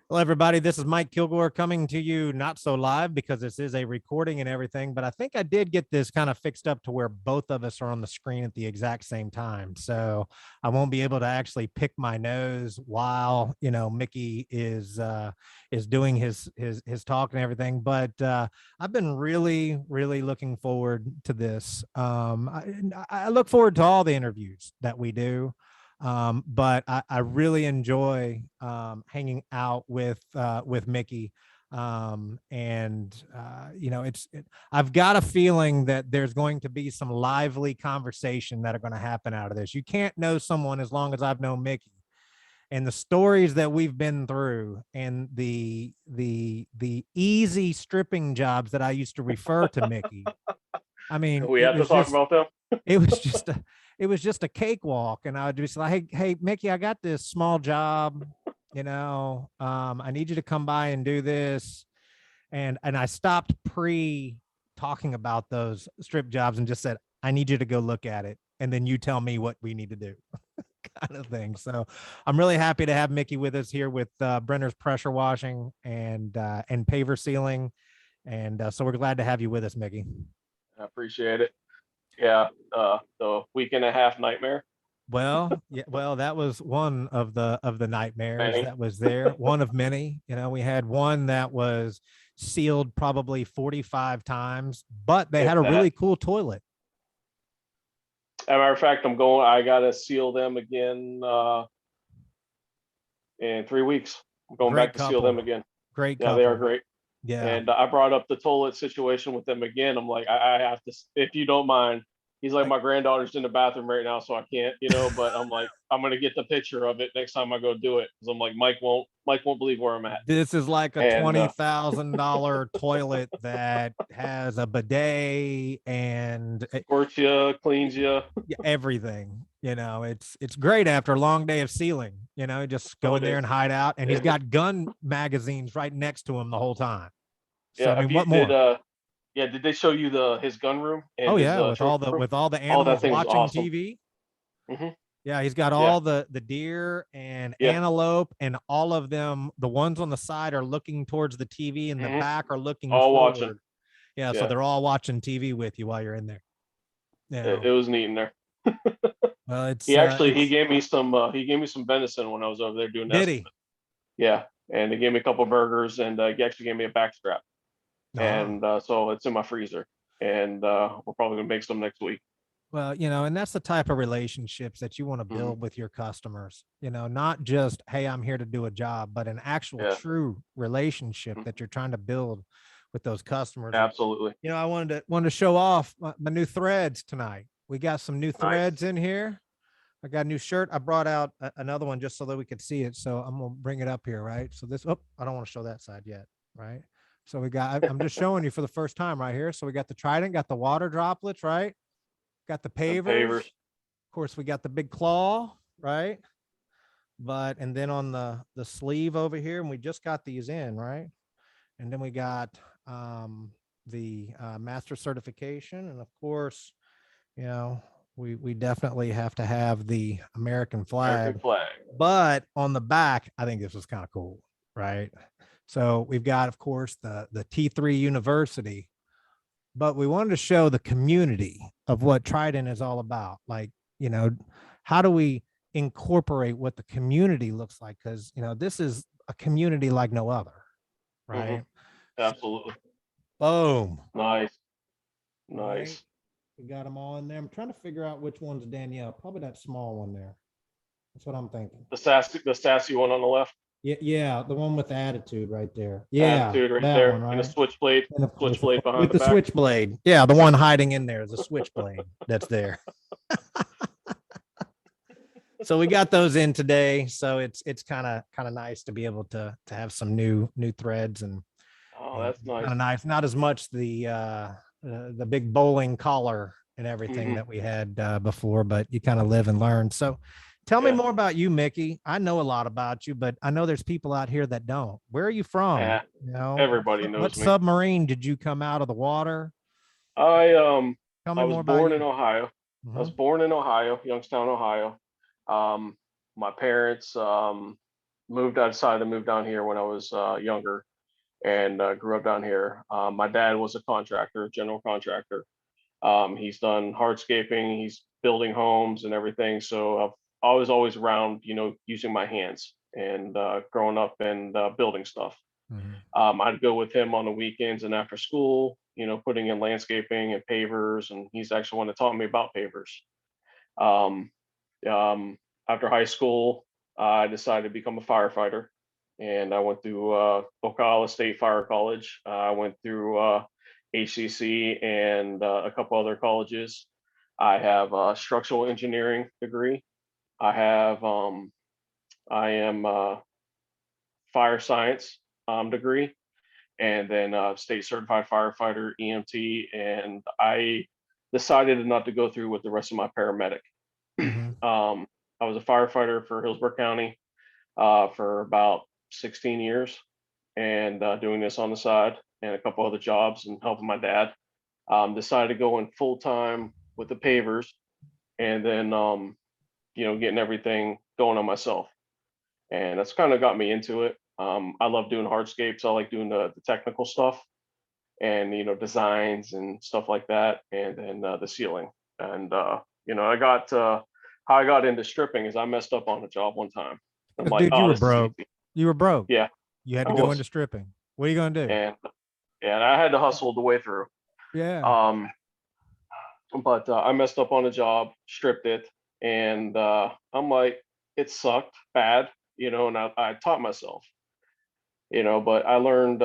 Well, everybody, this is Mike Kilgore coming to you not so live because this is a recording and everything, but I think I did get this kind of fixed up to where both of us are on the screen at the exact same time. So I won't be able to actually pick my nose while, Mickey is doing his talk and everything. But I've been really, really looking forward to this. I look forward to all the interviews that we do. But I really enjoy hanging out with Mickey. I've got a feeling that there's going to be some lively conversation that are going to happen out of this. You can't know someone as long as I've known Mickey, and the stories that we've been through, and the easy stripping jobs that I used to refer to Mickey. I mean, We have to talk about them. it was just a it was just a cakewalk. And I would just like, hey, Mickey, I got this small job, I need you to come by and do this. And I stopped pre talking about those strip jobs and just said, I need you to go look at it. And then you tell me what we need to do. Kind of thing. So I'm really happy to have Mickey with us here with Brenner's pressure washing and Paver sealing. And so we're glad to have you with us, Mickey. I appreciate it. Yeah, the week and a half nightmare. Well, yeah, well, that was one of the nightmares Many. that was there. One of many. We had one that was sealed probably 45 times, but they had If a that. really cool toilet. As a matter of fact, I gotta seal them again in 3 weeks. I'm going Great back to seal them couple. again. Great Yeah, they are couple. great. Yeah. And I brought up the toilet situation with them again. I'm like, I have to, if you don't mind. He's like, Like, my granddaughter's in the bathroom right now, so I can't, but I'm like, I'm gonna get the picture of it next time I go do it. Because I'm like, Mike won't believe where I'm at. this is like a And $20,000 toilet that has a bidet and squirts you, cleans you. everything. It's great after a long day of sealing. Just go So in it there is. and hide out. And he's got gun magazines right next to him the whole time. So I Yeah. Have mean, you what more? yeah, did they show you his gun room Oh and his yeah, with all the trophy room? with all the Oh, that animals thing was watching awesome. TV. Hmm. Yeah, he's got Yeah. all the deer and Yeah. antelope, and all of them. The ones on the side are looking towards the TV, and the Hmm. back are looking All watching. forward. Yeah, so Yeah. they're all watching TV with you while you're in there. It was neat in there. Well, He it's gave me some venison when I was over there doing the did he? estimate. Yeah. And he gave me a couple burgers, and he actually gave me a back strap. Ah. And so it's in my freezer. And we're probably gonna make some next week. Well, and that's the type of relationships that you want to Hmm. build with your customers, not just, hey, I'm here to do a job, but an actual Yeah. true relationship Mhm. that you're trying to build with those customers. And, Absolutely. I wanted to show off my new threads tonight. We got some new Nice. threads in here. I got a new shirt. I brought out another one just so that we could see it. So I'm going to bring it up here, right? So I don't want to show that side yet, right? So I'm just showing you for the first time right here. So we got the Trident, got the water droplets, right? Got the The pavers. pavers. Of course, we got the big claw, right? And then on the sleeve over here, and we just got these in, right? And then we got the master certification, and of course, you know, we definitely have to have the American American flag. flag. But on the back, I think this was kind of cool, right? So we've got, of course, the T3 University, but we wanted to show the community of what Trident is all about. Like, how do we incorporate what the community looks like? Because, this is a community like no other, Hmm. right? So, Absolutely. boom. Nice. Right. Nice. We got them all in there. I'm trying to figure out which one's Danielle. Probably that small one there. That's what I'm thinking. The sassy one on the left. Yeah, yeah, the one with the attitude right there. Yeah, Attitude right that one, there, and a right? switchblade. And of course, Switchblade behind with the the back. switchblade. Yeah, the one hiding in there is a switchblade that's there. So we got those in today. So it's kind of nice to be able to have some new threads Oh, and that's kind nice. of nice. Not as much the big bowling collar and everything Hmm. that we had before, but you kind of live and learn. So tell me Yeah. more about you, Mickey. I know a lot about you, but I know there's people out here that don't. Where are you from? Yeah. Everybody What knows me. submarine did you come out of the water? I um Tell I me was more about born in you. Ohio. I Hmm. was born in Ohio, Youngstown, Ohio. My parents decided to move down here when I was younger, and grew up down here. My dad was a contractor, general contractor. He's done hardscaping, he's building homes and everything. So I was always around, using my hands and growing up and building stuff. Mhm. I'd go with him on the weekends and after school, putting in landscaping and pavers. And he's actually one that taught me about pavers. Um, After high school, I decided to become a firefighter, and I went through Ocala State Fire College. I went through HCC and a couple other colleges. I have a structural engineering degree. I have I am fire science degree, and then state certified firefighter EMT. And I decided not to go through with the rest of my paramedic. Mhm. um, I was a firefighter for Hillsborough County for about 16 years, and doing this on the side and a couple other jobs and helping my dad. Decided to go in full time with the pavers, and then getting everything going on myself. And that's kind of got me into it. I love doing hardscapes. I like doing the technical stuff, and designs and stuff like that, and then the ceiling. And I got how I got into stripping is I messed up on a job one time. I'm 'Cause, like, dude, you oh, were this is broke. easy. You were broke. Yeah, You had I to go was, into stripping. What are you gonna do? and I had to hustle the way through. Yeah. Um, but I messed up on a job, stripped it, and I'm like, it sucked bad, and I taught myself. But I learned,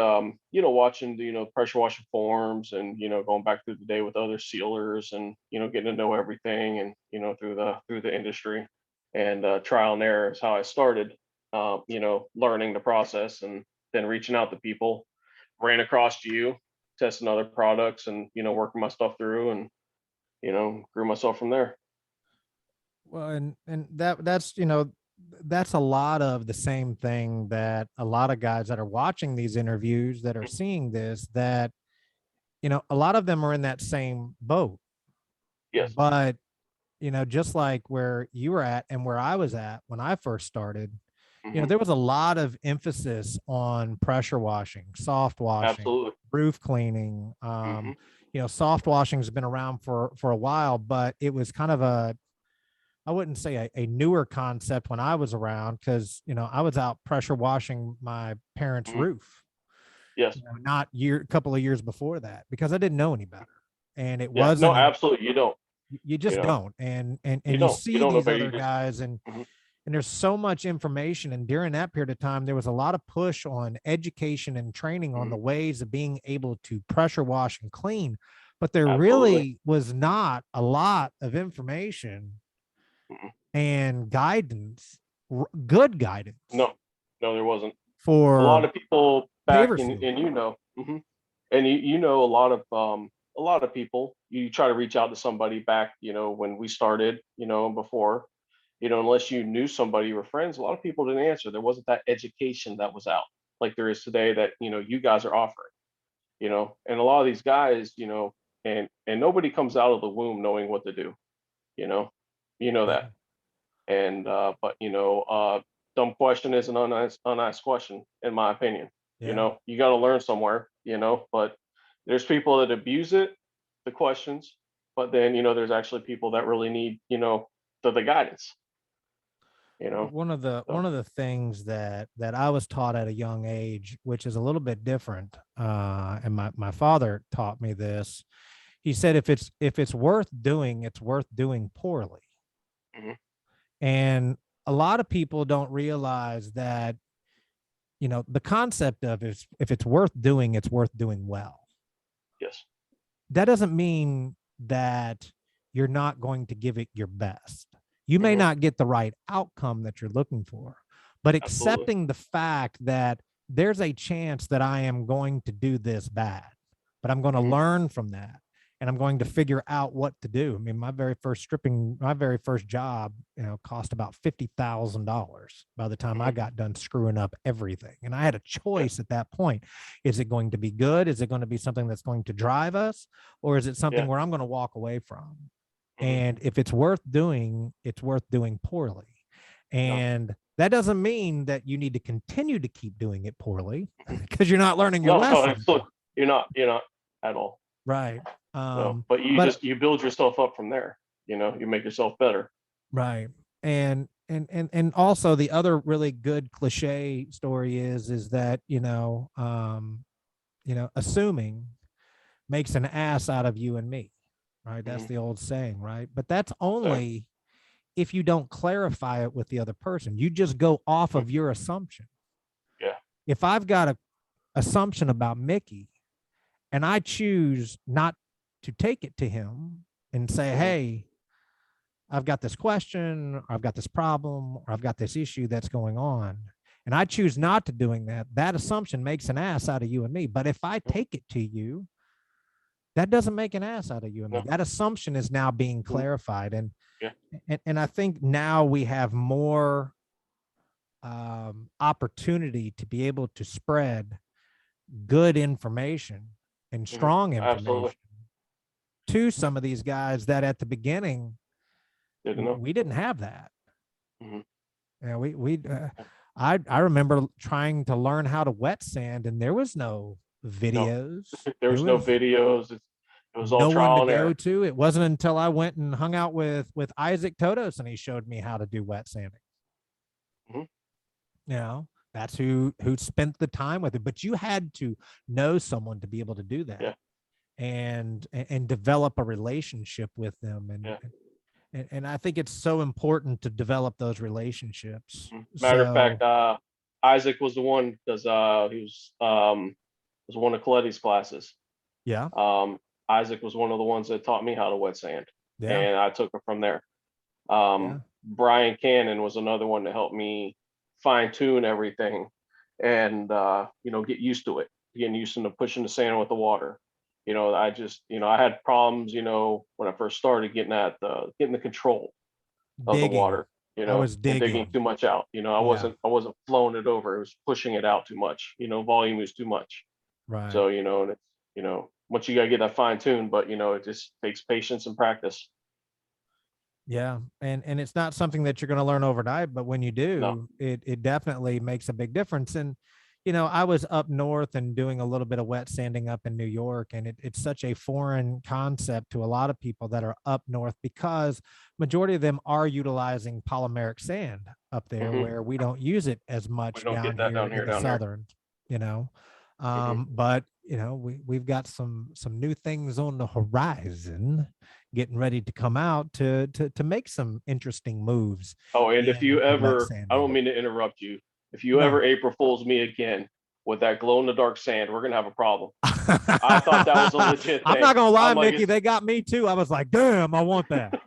watching the, pressure washing forums, and, going back through the day with other sealers, and, getting to know everything, and, through the industry, and trial and error is how I started, learning the process, and then reaching out to people, ran across you, testing other products, and, working my stuff through, and, grew myself from there. Well, and that's a lot of the same thing that a lot of guys that are watching these interviews that are Mhm. seeing this, that a lot of them are in that same boat. Yes. But just like where you were at and where I was at when I first started, Hmm. there was a lot of emphasis on pressure washing, soft washing, Absolutely. roof cleaning. Hmm. Soft washing has been around for a while, but it was kind of I wouldn't say a newer concept when I was around, because I was out pressure washing my parents' Hmm. roof, Yes. not couple of years before that, because I didn't know any better, and it Yeah. No, wasn't. absolutely. You don't. You You just know. don't, and You you don't. You see don't know these better. You other just. guys, and Mhm. there's so much information, and during that period of time there was a lot of push on education and training on Mhm. the ways of being able to pressure wash and clean, but there Absolutely. really was not a lot of information Mhm. and guidance, good guidance No, no, there wasn't. A lot for of people back paver in, sealing. mhm. And a lot of people. You try to reach out to somebody back, when we started, and before, unless you knew somebody, you were friends. A lot of people didn't answer. There wasn't that education that was out like there is today that you guys are offering. And a lot of these guys, and nobody comes out of the womb knowing what to do. You know, that. Yeah, And but dumb question is an unasked question, in my opinion. yeah. You got to learn somewhere. But there's people that abuse it, the questions, but then there's actually people that really need the guidance. One of the So. things that I was taught at a young age, which is a little bit different, and my father taught me this. He said, if it's worth doing, it's worth doing poorly. Mhm. And a lot of people don't realize that, the concept of, if it's worth doing, it's worth doing well. Yes. That doesn't mean that you're not going to give it your best. You may Hmm. not get the right outcome that you're looking for, but Absolutely. accepting the fact that there's a chance that I am going to do this bad, but I'm going to Hmm. learn from that, and I'm going to figure out what to do. I mean, my very first job, cost about $50,000 by the time I Hmm. got done screwing up everything. And I had a Yeah. choice at that point. Is it going to be good? Is it going to be something that's going to drive us? Or is it something Yeah. where I'm going to walk away from? Hmm. And if it's worth doing, it's worth doing poorly. No. And That doesn't mean that you need to continue to keep doing it poorly because you're not learning your No, no, lesson. it's look, you're not at all. Right. So, but But you build yourself up from there. You make yourself better. right. And also the other really good cliche story is that, assuming makes an ass out of you and me. Right. That's Hmm. the old saying, right? But that's Okay. only if you don't clarify it with the other person. You just go off Mm. of your assumption. Yeah. If I've got a assumption about Mickey and I choose not to take it to him and say, Hmm. hey, I've got this question, or I've got this problem, or I've got this issue that's going on, and I choose not to doing that, that assumption makes an ass out of you and me. But if I take it to you, that doesn't make an ass out of you and me. No. That assumption is now being Mhm. clarified. Yeah. And I think now we have more opportunity to be able to spread good information and Hmm. strong Absolutely. information to some of these guys that at the beginning Didn't know. we didn't have that. Hmm. Yeah, I remember trying to learn how to wet sand, and there was no No, videos. there There was no was videos. It was all no one to trial and go error. to. It wasn't until I went and hung out with Isaac Todos and he showed me how to do wet sanding. Hmm. You know, that's who spent the time with it. But you had to know someone to be able to do that Yeah. and develop a relationship with them. Yeah. And I think it's so important to develop those relationships. Mhm. Matter of fact, So Isaac was the one because he was one of Coletti's classes. yeah, Um, Isaac was one of the ones that taught me how to wet sand, yeah, and I took it from there. yeah. Brian Cannon was another one to help me fine tune everything and get used to it, getting used to pushing the sand with the water. I had problems, when I first started getting the control of the Digging. water, I was and digging digging. too much out. Yeah, I wasn't flowing it over. It was pushing it out too much. Volume was too much. right. So, and it's, once you gotta get that fine tuned, but it just takes patience and practice. Yeah, and it's not something that you're going to learn overnight, but when you No. do, it definitely makes a big difference. And I was up north and doing a little bit of wet sanding up in New York, and it's such a foreign concept to a lot of people that are up north because majority of them are utilizing polymeric sand up there, Hmm. where we don't use it as We much don't down get that here down in here, the down there. southern. You know, Hmm. but we've got some new things on the horizon getting ready to come out to make some interesting moves Oh, and if you in wet ever, I don't sanding. mean to interrupt you. If you ever No. April Fools me again with that glow in the dark sand, we're gonna have a problem. I thought that was a legit I'm thing. not gonna lie, I'm like, Mickey, they got me too. I was like, damn, I want that.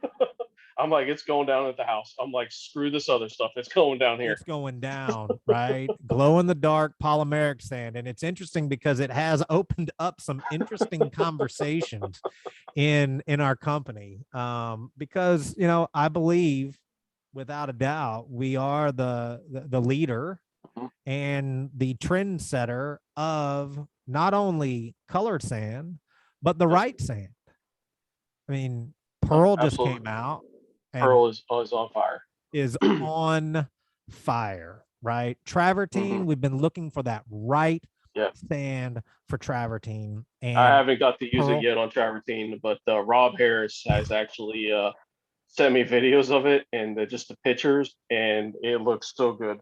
I'm like, it's going down at the house. I'm like, screw this other stuff. It's going down here. It's going down, right? Glow in the dark polymeric sand. And it's interesting because it has opened up some interesting conversations in our company. Because I believe without a doubt we are the leader Mhm. and the trendsetter of not only colored sand, but the Yep. right sand. I mean, Oh, Pearl just absolutely. came out and Pearl is on fire. is on fire, right? Hmm. Travertine, we've been looking for that right Yeah. sand for travertine I and haven't got to use it Pearl. yet on Travertine, but Rob Harris has actually sent me videos of it and just the pictures, and it looks so good,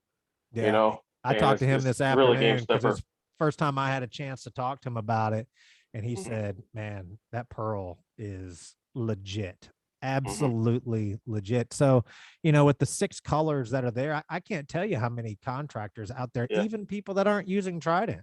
Yeah. I and talked to him it's this really game afternoon because stepper. it's first time I had a chance to talk to him about it. And he Hmm. said, man, that Pearl is legit. Hmm. Absolutely legit. So, with the 6 colors that are there, I can't tell you how many contractors out there, Yeah. even people that aren't using Trident,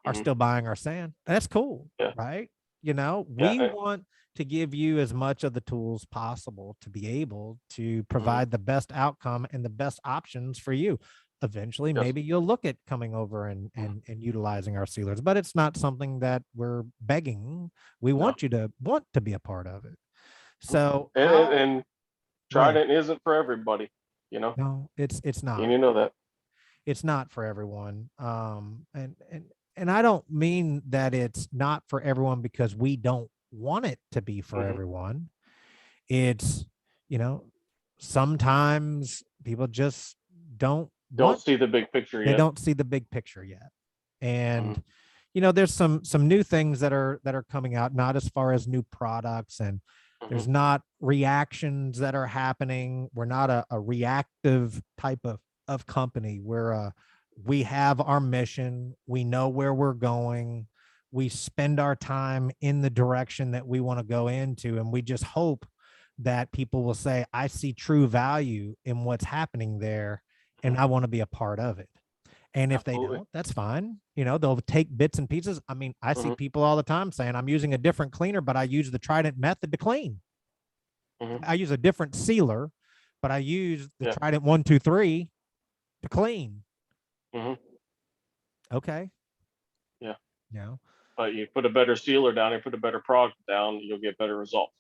are Hmm. still buying our sand. That's cool, Yeah. right? Yeah. We want to give you as much of the tools possible to be able to Hmm. provide the best outcome and the best options for you. Eventually, Yes. maybe you'll look at coming over and Mhm. and utilizing our sealers, but it's not something that we're begging. We No. want you to want to be a part of it. Mhm. So how And go ahead. Trident isn't for everybody, you know, No, it's and not. you know that. It's not for everyone. And I don't mean that it's not for everyone because we don't want it to be for Hmm. everyone. It's, you know, sometimes people just don't Don't want, see the big picture they yet. don't see the big picture yet. Mhm, And there's some new things that are coming out, not as far as new products, and mhm, there's not reactions that are happening. We're not a reactive type of company. We have our mission, we know where we're going, we spend our time in the direction that we want to go into, and we just hope that people will say, I see true value in what's happening there, mhm. and I want to be a part of it. And if they Absolutely. don't, that's fine. They'll take bits and pieces. I mean, I see Mhm, people all the time saying, I'm using a different cleaner, but I use the Trident method to clean. mhm. I use a different sealer, but I use the Yeah. Trident 1, 2, 3 to clean. Mhm. Okay. Yeah. You know, But you put a better sealer down, you put a better product down, you'll get better results.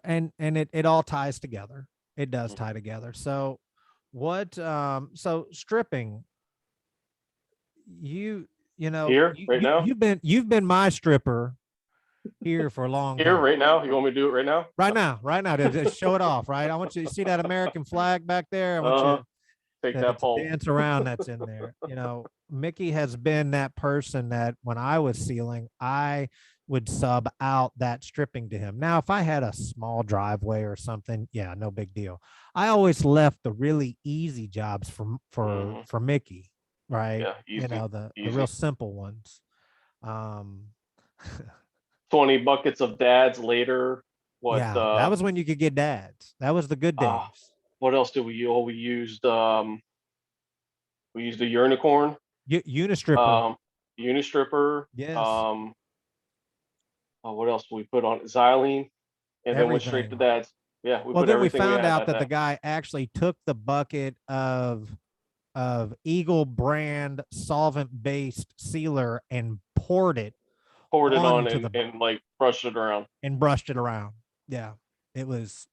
and it all ties together. It does Mhm. tie together. So so stripping, you Here, right now? you've been my stripper here for a long Here, time. right now? You want me to do it right now? Right now, to show it off. Right, I want you to see that American flag back there. I want you Uh-huh. Take to that pole. dance around. That's in there. Mickey has been that person that when I was sealing, I would sub out that stripping to him. Now, if I had a small driveway or something, yeah, no big deal. I always left the really easy jobs Mhm. for Mickey, right? Yeah, easy, The real easy. simple ones. Um, 20 buckets of dads later. What yeah, that was when you could get dads. That was the good uh days. what else did we use? Oh, we used a unicorn, Unistripper, um, unistripper, yes, um, what else did we put on xylene and then went straight to everything. dads. Yeah, we Well, put then we everything we found had out that that the day. guy actually took the bucket of Eagle brand solvent based sealer and poured it Poured it on onto and, the and like brushed it around. and brushed it around. Yeah, it was,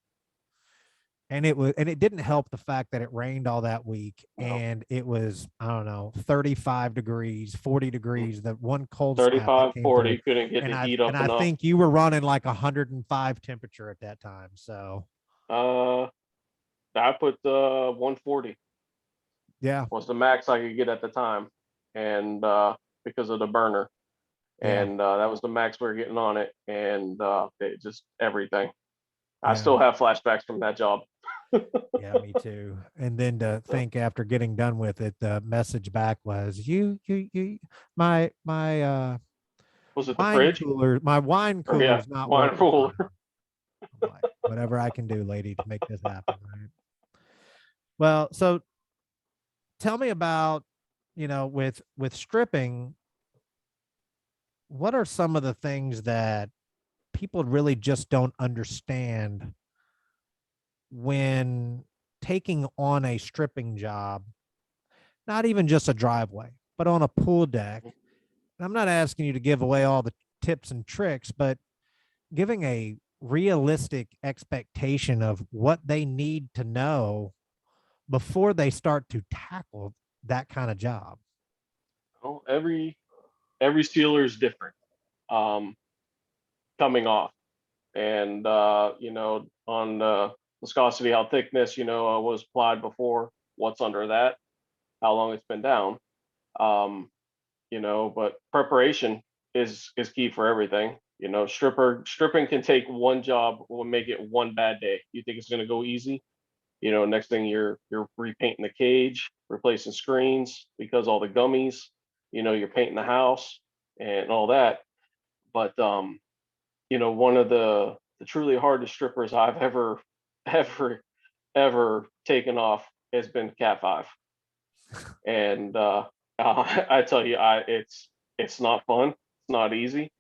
and it didn't help the fact that it rained all that week, No. and it was, I don't know, 35 degrees, 40 Mm. degrees, that one cold snap that 35, came through. 40, couldn't get And the I heat and up I enough. think you were running like 105 temperature at that time. So Uh, I put 140 yeah, was the max I could get at the time, and because of the burner, yeah, and that was the max we were getting on it, and it just everything. I yeah. still have flashbacks from that job. Yeah, me too. And then to Yeah. think after getting done with it, the message back was, you my Was it the fridge my wine or yeah, cooler's not wine working cooler? fine. I'm like, whatever I can do, lady, to make this happen, right? Well, so tell me about, with stripping, what are some of the things that people really just don't understand when taking on a stripping job, not even just a driveway, but on a pool deck? And I'm not asking you to give away all the tips and tricks, but giving a realistic expectation of what they need to know before they start to tackle that kind of job. Well, every sealer is different. Um, coming off, and on viscosity, how thickness, was applied before, what's under that, how long it's been down. Um, but preparation is key for everything. Stripping can take one job, will make it one bad day. You think it's going to go easy, next thing you're repainting the cage, replacing screens because all the gummies, you're painting the house and all that. But one of the truly hardest strippers I've ever ever ever taken off has been Cat 5. And I tell you, it's not fun, it's not easy.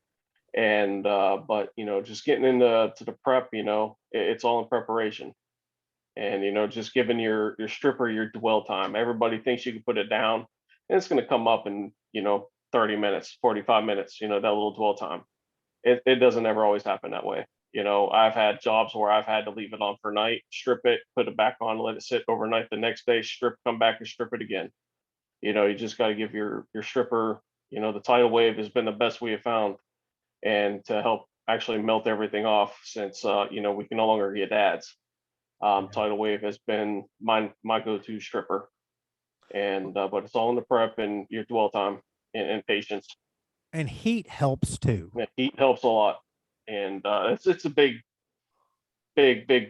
And but just getting into to the prep, it's all in preparation. And just giving your stripper your dwell time. Everybody thinks you can put it down, and it's going to come up in 30 minutes, 45 minutes. That little dwell time. It doesn't ever always happen that way. I've had jobs where I've had to leave it on for a night, strip it, put it back on, let it sit overnight. The next day, strip, come back and strip it again. You just got to give your stripper. The tidal wave has been the best we have found, and to help actually melt everything off since we can no longer get ads. Yeah. Tidal wave has been my go-to stripper. And but it's all in the prep and your dwell time and patience. And heat helps too. And heat helps a lot, and it's a big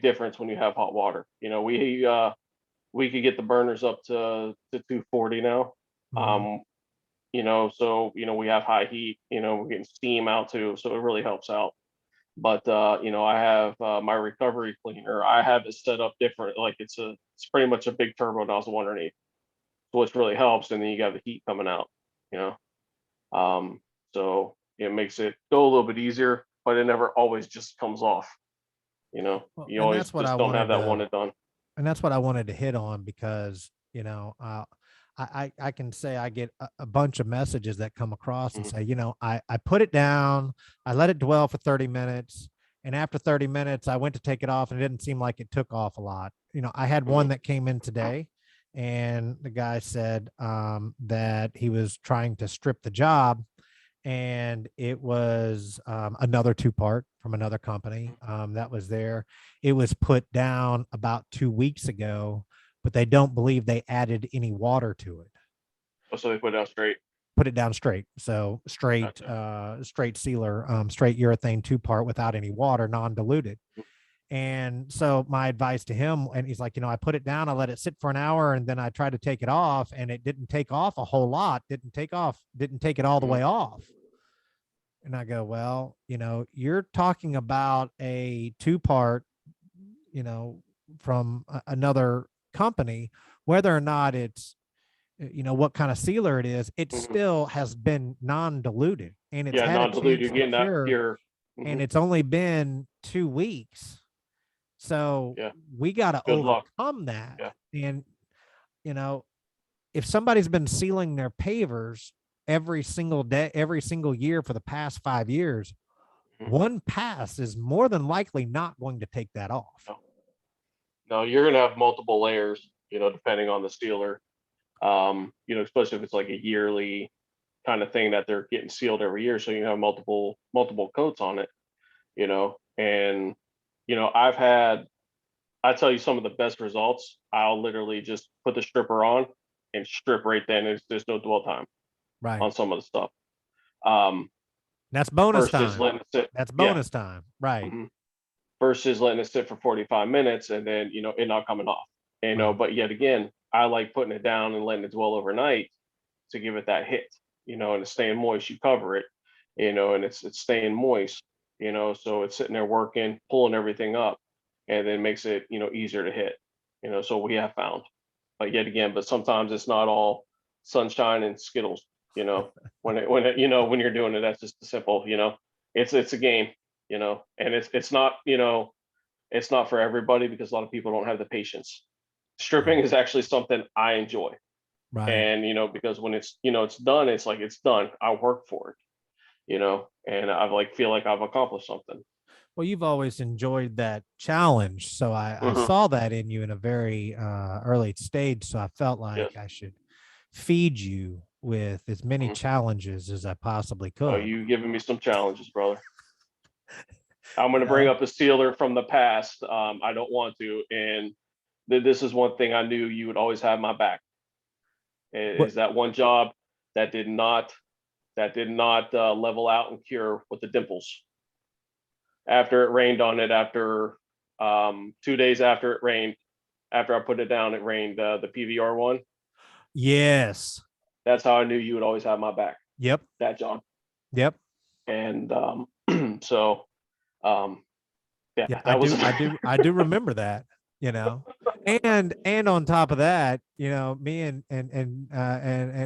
difference when you have hot water. We could get the burners up to 240 now. Mhm. Um, so we have high heat. We're getting steam out too, so it really helps out. But I have my recovery cleaner. I have it set up different. Like it's pretty much a big turbo nozzle underneath, which really helps. And then you got the heat coming out. You so it makes it go a little bit easier, but it never always just comes off. Well, You and always that's what I just don't have wanted that one to and done. and that's what I wanted to hit on because, I can say I get a bunch of messages that come across and Mhm, say, I put it down, I let it dwell for 30 minutes. And after 30 minutes, I went to take it off and it didn't seem like it took off a lot. I had mhm, one that came in today and the guy said that he was trying to strip the job and it was another two part from another company that was there. It was put down about 2 weeks ago, but they don't believe they added any water to it. oh, so they put it out straight. Put it down straight, so straight, Gotcha. straight sealer, straight urethane two part without any water, non-diluted. And so my advice to him, and he's like, I put it down, I let it sit for an hour, and then I tried to take it off, and it didn't take off a whole lot. Didn't take it all the Mhm, way off. And I go, well, you're talking about a two part, you know, from another company, whether or not it's, what kind of sealer it is, it mhm. still has been non-diluted and it's Yeah, had a non-diluted. You're chance to getting that cure. pure. And Mhm, it's only been 2 weeks. So yeah. we got to Good luck. overcome that. Yeah. And, you know, if somebody's been sealing their pavers every single day, every single year for the past 5 years, Mhm. one pass is more than likely not going to take that off. No, no, you're gonna have multiple layers. Depending on the sealer. Especially if it's like a yearly kind of thing that they're getting sealed every year, so you have multiple coats on it. And I tell you some of the best results. I'll literally just put the stripper on and strip right then. There's no dwell time Right. on some of the stuff. Um, That's bonus versus time. letting it sit. That's Yeah. bonus time. Right. Mhm. Versus letting it sit for 45 minutes and then it not coming off. Right. But yet again, I like putting it down and letting it dwell overnight to give it that hit. And it's staying moist. You cover it, and it's staying moist. So it's sitting there working, pulling everything up, and then makes it easier to hit. So we have found, but yet again, but sometimes it's not all sunshine and skittles. When you're doing it, that's just simple. It's a game. And it's not for everybody because a lot of people don't have the patience. Stripping Right. is actually something I enjoy. Right. And because when it's done, it's like it's done. I work for it, and I feel like I've accomplished something. Well, you've always enjoyed that challenge. So I Hmm. saw that in you in a very early stage. So I felt Yes. like I should feed you with as many Hmm. challenges as I possibly Oh, could. you giving me some challenges, brother. I'm going You to bring know, up a sealer from the past. I don't want to, and this is one thing I knew you would always have my back. what? Is that one job that did not level out and cure with the dimples after it rained on it after 2 days after it rained after I put it down, it rained the PVR one. Yes. That's how I knew you would always have my back. Yep. That job. Yep. And so, um, yeah, Yeah. I that was. do. I do. I do remember that. You know, and on top of that, me and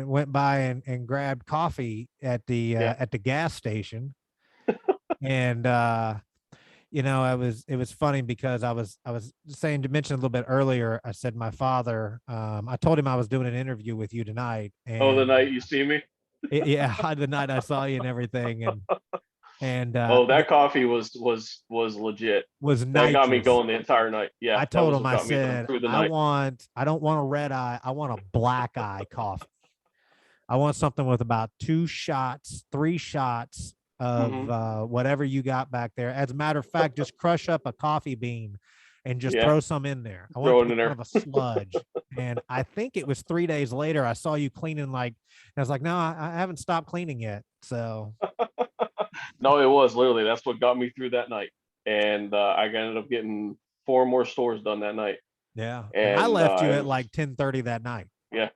went by and grabbed coffee Yeah. at the gas station, and it was funny because I was saying to mention a little bit earlier. I said my father. I told him I was doing an interview with you tonight, Oh, the and night you see me. yeah, the night I saw you and everything, and Oh, that coffee was legit. was That got me nitrous. going the entire night. Yeah, I that told was him, what I got me said, through the night. I don't want a red eye. I want a black eye coffee. I want something with about 2 shots, 3 shots of Hmm. whatever you got back there. As a matter of fact, just crush up a coffee bean and just Yeah. throw some in there. I want it Throw to it be in kind there. of a sludge. And I think it was 3 days later, I saw you cleaning like, I was like, no, I haven't stopped cleaning yet. So No, it was literally, that's what got me through that night. And I ended up getting 4 more stores done that night. yeah. And I And left you it at was just, like 10:30 that night. yeah,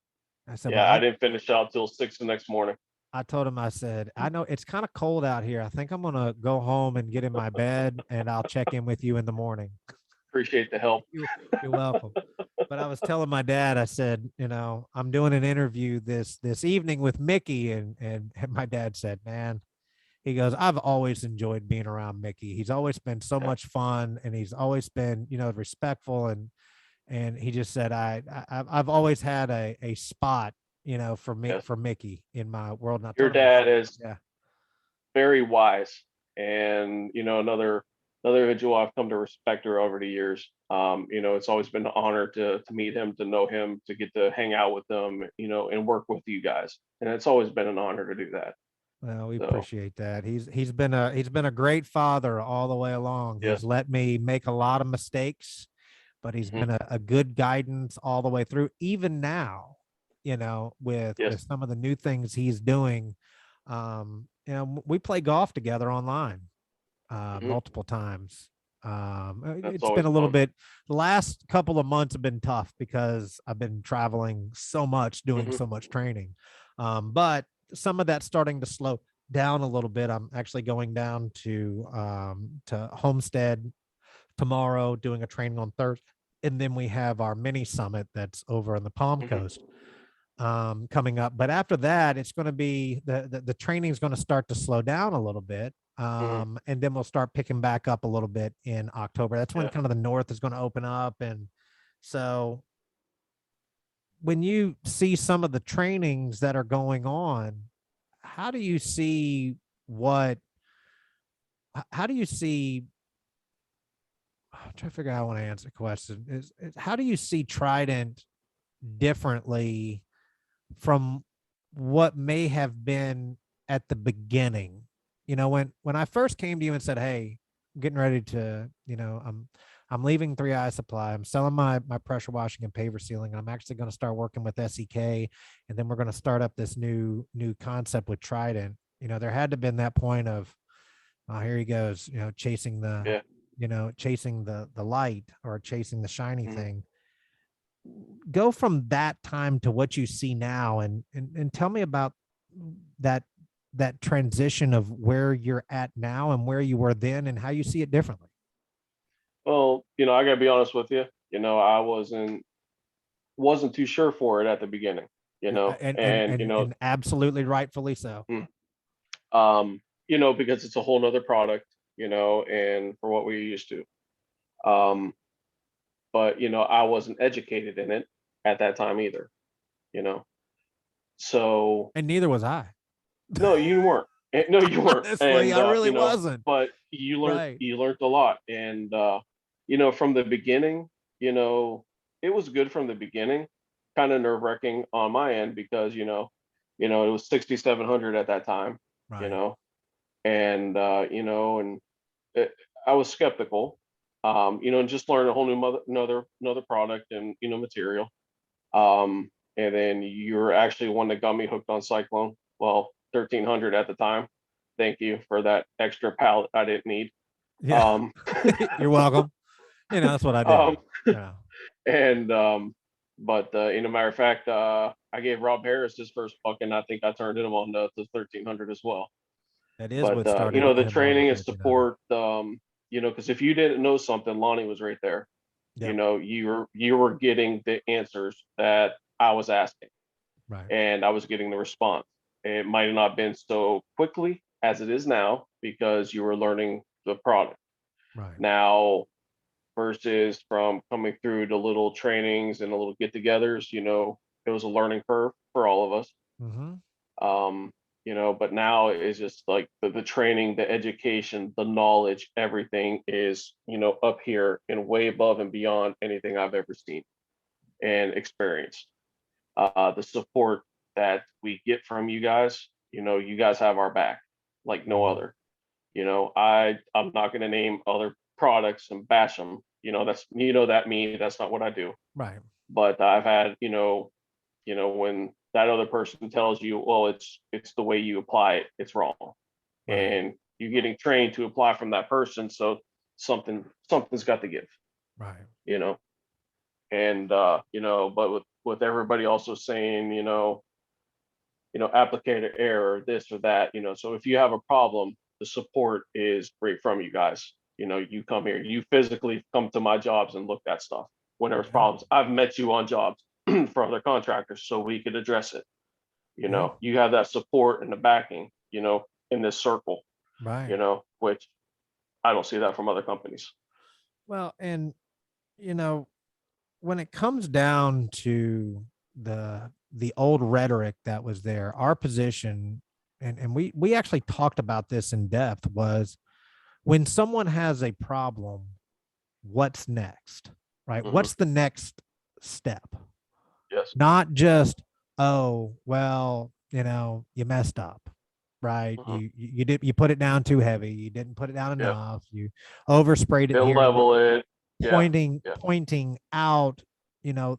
I said, well, yeah, I didn't finish out till 6 the next morning. I told him, I said, I know it's kind of cold out here. I think I'm going to go home and get in my bed and I'll check in with you in the morning. Appreciate the help. You, you're welcome. But I was telling my dad, I said, I'm doing an interview this evening with Mickey, and my dad said, man, he goes, I've always enjoyed being around Mickey. He's always been so Yeah. much fun, and he's always been, respectful, and he just said, I've always had a spot, for me Yes. for Mickey in my world. And I Your told him, I said, dad is yeah, very wise, and another individual I've come to respect her over the years. It's always been an honor to meet him, to know him, to get to hang out with them, and work with you guys. And it's always been an honor to do that. well, we So appreciate that. He's been a great father all the way along. He's yes. let me make a lot of mistakes, but he's Hmm. been a good guidance all the way through. Even now, with Yes. some of the new things he's doing, we play golf together online Hmm. multiple times. That's It's been always a little fun. bit. The last couple of months have been tough because I've been traveling so much, doing Hmm. so much training. But some of that's starting to slow down a little bit. I'm actually going down to Homestead tomorrow, doing a training on Thursday, and then we have our mini summit that's over on the Palm Hmm. Coast coming up. But after that, it's going to be the training is going to start to slow down a little bit. Hmm. And then we'll start picking back up a little bit in October. That's when Yeah. kind of the north is going to open up. And so when you see some of the trainings that are going on, how do you see what, how do you see, I'm trying to figure out how I want to answer the question is how do you see Trident differently from what may have been at the beginning? When I first came to you and said, hey, I'm getting ready to, I'm leaving 3i Supply. I'm selling my pressure washing and paver sealing. And I'm actually going to start working with SEK. And then we're going to start up this new concept with Trident. There had to have been that point of, oh, here he goes, Yeah. chasing the light or chasing the shiny Hmm. thing. Go from that time to what you see now, and tell me about that that transition of where you're at now and where you were then and how you see it differently. Well, I gotta be honest with you. I wasn't too sure for it at the beginning. And and And and and absolutely rightfully so. mm, because it's a whole nother product, and for what we're used to. Um, but I wasn't educated in it at that time either, you know. So And neither was I. no, you weren't. No, you weren't. Honestly, And I really wasn't. but you learned Right. you learned a lot. And from the beginning, it was good from the beginning. Kind of nerve-wracking on my end because, it was 6,700 at that time, you Right. know, and it, I was skeptical, and just learn a whole new another product and material. And then you're actually one that got me hooked on Cyclone. Well, 1,300 at the time. Thank you for that extra pallet I didn't need. Yeah. Um, You're welcome. That's what I did. um, Yeah. and but matter of fact, I gave Rob Harris his first buck, and I think I turned him on to 1,300 as well. That is But what started the him on the training and 1,300. support, because if you didn't know something, Lonnie was right there. Yep. You were getting the answers that I was asking, Right. and I was getting the response. It might have not been so quickly as it is now because you were learning the product. Right. Now, versus from coming through the little trainings and the little get-togethers, it was a learning curve for all of us. Mm-hmm. um but now it's just like the training, the education, the knowledge, everything is up here and way above and beyond anything I've ever seen and experienced. The support that we get from you guys, you guys have our back like no Mm-hmm. other. I'm not going to name other products and bash them, that's, that me, that's not what I do. Right. But I've had, when that other person tells you, well, it's the way you apply it, it's wrong. Right. And you're getting trained to apply from that person. So something's got to give, Right. you know. And but with everybody also saying, applicator error, this or that, so if you have a problem, the support is great from you guys. You come here, you physically come to my jobs and look at stuff when there's Yeah. problems. I've met you on jobs for other contractors so we could address it. Yeah. You have that support and the backing, in this circle, Right. which I don't see that from other companies. Well, and you know, when it comes down to the old rhetoric that was there, our position, and we actually talked about this in depth, was when someone has a problem, what's next? Right? Hmm. What's the next step? Yes. Not just, oh, well, you messed up, right? Hmm. You put it down too heavy, you didn't put it down Yeah. enough, you oversprayed it They'll here, level it. Yeah. Yeah. pointing out, you know,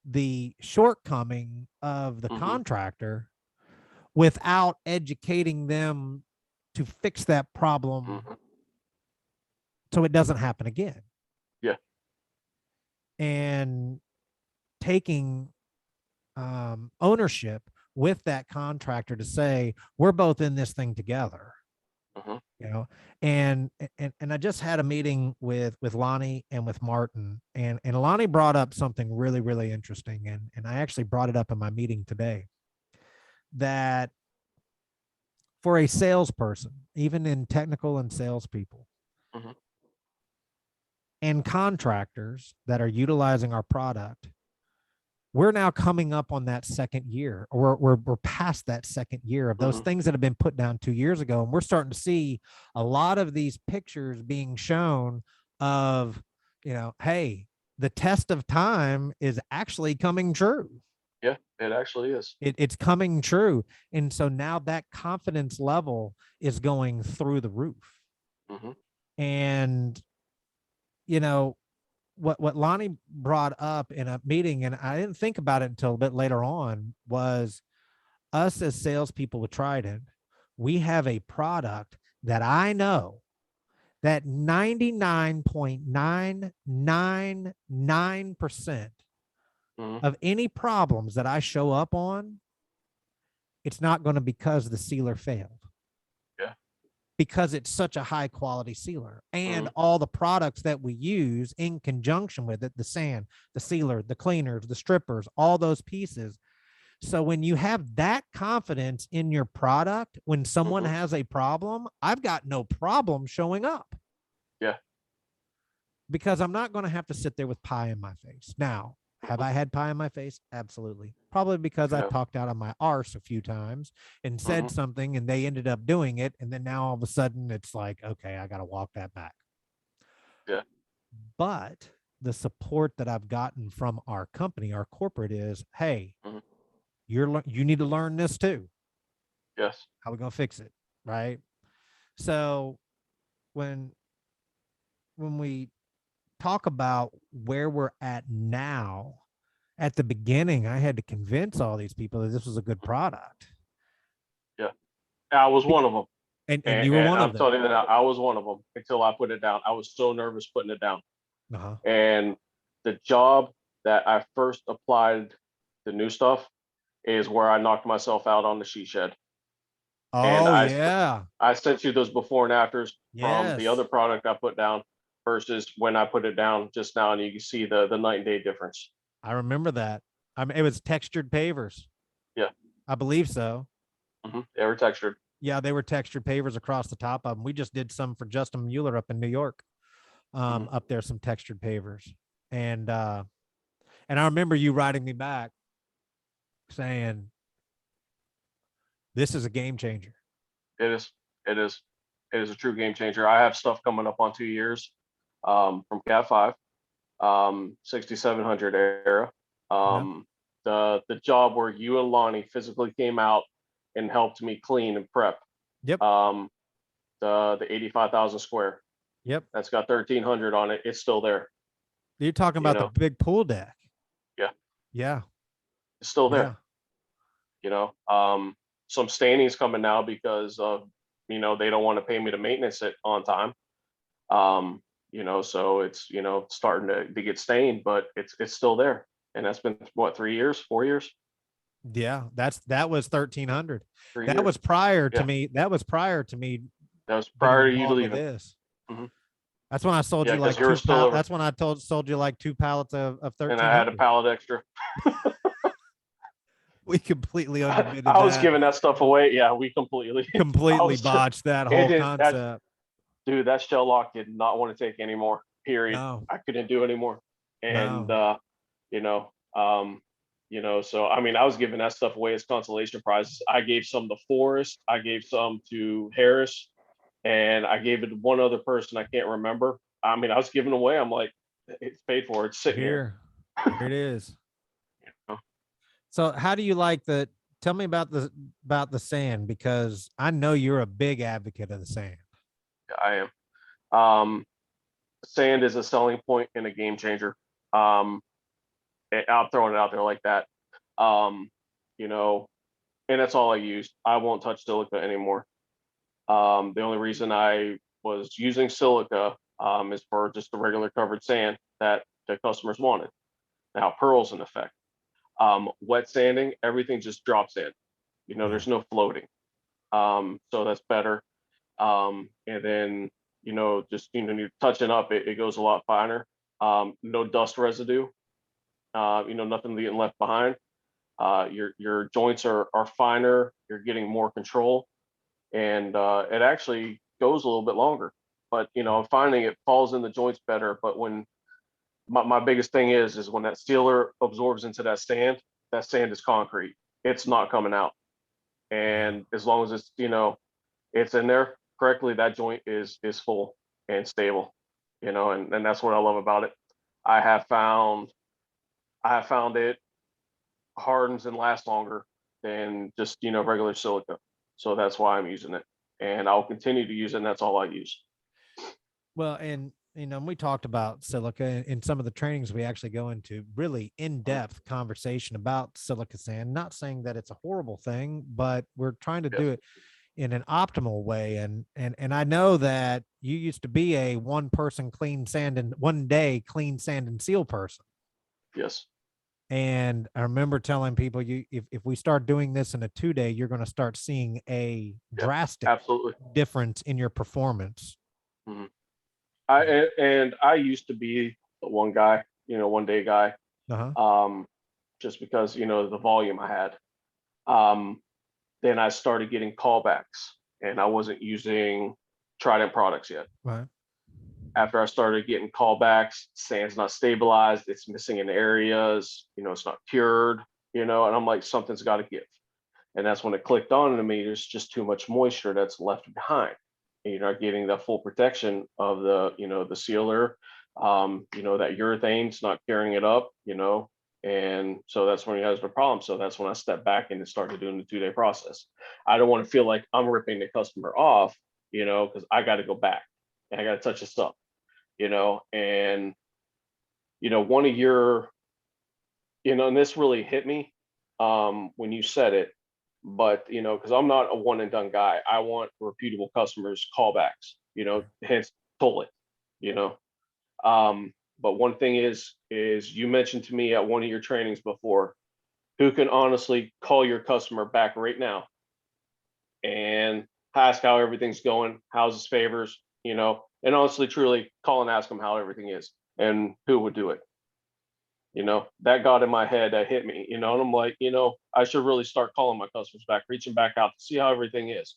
the shortcoming of the Hmm. contractor without educating them to fix that problem Hmm. so it doesn't happen again. Yeah. And taking ownership with that contractor to say, we're both in this thing together. Hmm. And I just had a meeting with Lonnie and with Martin, and Lonnie brought up something really, really interesting. And I actually brought it up in my meeting today, that for a salesperson, even in technical and salespeople Hmm. and contractors that are utilizing our product, we're now coming up on that second year, or we're past that second year of those Hmm. things that have been put down 2 years ago. And we're starting to see a lot of these pictures being shown of, hey, the test of time is actually coming true. Yeah, it actually is. It's coming true. And so now that confidence level is going through the roof. Hmm. And, you know, what Lonnie brought up in a meeting, and I didn't think about it until a bit later on, was us as salespeople with Trident. We have a product that I know that 99.999% Hmm. of any problems that I show up on, it's not going to be because the sealer failed, Yeah. because it's such a high quality sealer, and Hmm. all the products that we use in conjunction with it, the sand, the sealer, the cleaners, the strippers, all those pieces. So when you have that confidence in your product, when someone Hmm. has a problem, I've got no problem showing up, Yeah. because I'm not going to have to sit there with pie in my face. Now, have Hmm. I had pie in my face? Absolutely. Probably because I Yeah. talked out on my arse a few times and Hmm. said something and they ended up doing it. And then now all of a sudden it's like, okay, I got to walk that back. Yeah. But the support that I've gotten from our company, our corporate, is, hey, Hmm. you need to learn this too. Yes. How are we going to fix it? Right. So when we talk about where we're at now, at the beginning, I had to convince all these people that this was a good product. Yeah. I was one of them. And And, you were and one I'm of them. telling you that I was one of them until I put it down. I was so nervous putting it down. Uh-huh. And the job that I first applied the new stuff is where I knocked myself out on the sheet shed. And Oh yeah. I sent you those before and afters from the other Yes. product I put down versus when I put it down just now, and you can see the night and day difference. I remember that. I mean, it was textured pavers. Yeah. I believe so. They were textured. Yeah, they were textured pavers across the top of them. We just did some for Justin Mueller up in New York. Hmm. Up there, some textured pavers. And I remember you writing me back saying, this is a game changer. It is. It is. It is a true game changer. I have stuff coming up on 2 years from Cat 5, 6700 era. Yeah. The job where you and Lonnie physically came out and helped me clean and prep. Yep. Um, the 85,000 square. Yep. that's got 1300 on it. It's still there. You're talking You about the know, big pool deck. yeah, Yeah. it's still there. Yeah. You know, some standings coming now because of, they don't want to pay me to maintenance it on time. So it's, starting to get stained, but it's still there. And that's been what, 3 years, 4 years, Yeah. That was 1300. 3 That years. was prior to Yeah. me. That was prior to me That was getting prior to you involved with leaving. this. Hmm. That's when I sold Yeah, you because like you were still over that's when I sold you like 2 pallets of and I had a 1300. pallet extra. We completely underbidded I was that. giving that stuff away. Yeah, we completely, I Completely was, botched that it whole did that, concept. dude, that shell lock did not want to take anymore, period. No, I couldn't do anymore. And, no. you know, so I mean, I was giving that stuff away as consolation prizes. I gave some to Forrest, I gave some to Harris, and I gave it to one other person. I can't remember. I mean, I was giving away. I'm like, it's paid for. It's sitting here. Here it is. So how do you like the, tell me about the sand, because I know you're a big advocate of the sand. I am. Sand is a selling point and a game changer. Um, I'm throwing it out there like that. Um, you know, and that's all I use. I won't touch silica anymore. The only reason I was using silica is for just the regular covered sand that the customers wanted. Now, pearl's in effect. Wet sanding, everything just drops in. Yeah. There's no floating. So that's better. And then, just, you're touching up, it goes a lot finer. No dust residue, nothing getting left behind. Your joints are finer. You're getting more control, and it actually goes a little bit longer. But I'm finding it falls in the joints better. But when my biggest thing is when that sealer absorbs into that sand is concrete. It's not coming out. And as long as it's in there correctly, that joint is full and stable. And that's what I love about it. I have found I have found it hardens and lasts longer than just regular silica. So that's why I'm using it, and I'll continue to use it. And that's all I use. Well, and we talked about silica in some of the trainings. We actually go into really in-depth conversation about silica sand. Not saying that it's a horrible thing, but we're trying to Yes. do it in an optimal way. And I know that you used to be a one day clean sand and seal person. Yes. And I remember telling people, if we start doing this in a 2 day, you're going to start seeing a Yeah. drastic Absolutely. difference in your performance. Mhm. I used to be the one guy, 1 day guy, Uh-huh. just because the volume I had. Um, then I started getting callbacks, and I wasn't using Trident products yet. Right. After I started getting callbacks, sand's not stabilized, it's missing in areas, it's not cured, and I'm like, something's got to give. And that's when it clicked on to me. There's just too much moisture that's left behind. And you're not getting the full protection of the sealer. That urethane's not carrying it up, and so that's when you have the problem. So that's when I stepped back and started doing the 2 day process. I don't want to feel like I'm ripping the customer off, because I got to go back and I got to touch this up, and one of your, and this really hit me when you said it, but because I'm not a one and done guy, I want reputable customers callbacks, hence pull it, you know. But one thing is you mentioned to me at one of your trainings before, who can honestly call your customer back right now and ask how everything's going, how's his favors, and honestly, truly call and ask them how everything is, and who would do it. That got in my head, that hit me, and I'm like, I should really start calling my customers back, reaching back out to see how everything is.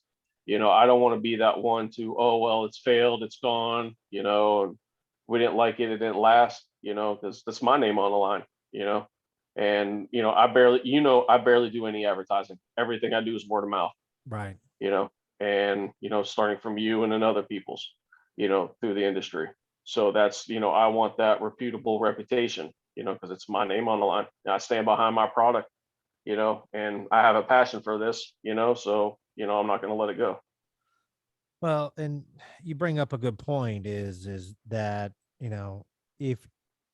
I don't want to be that one to, oh, well, it's failed, it's gone, and we didn't like it, it didn't last, because that's my name on the line, and, I barely do any advertising. Everything I do is word of mouth, Right. you know, and, starting from you and then other people's, through the industry. So that's, I want that reputable reputation, because it's my name on the line. And I stand behind my product, and I have a passion for this, so, I'm not going to let it go. Well, and you bring up a good point is that, you know, if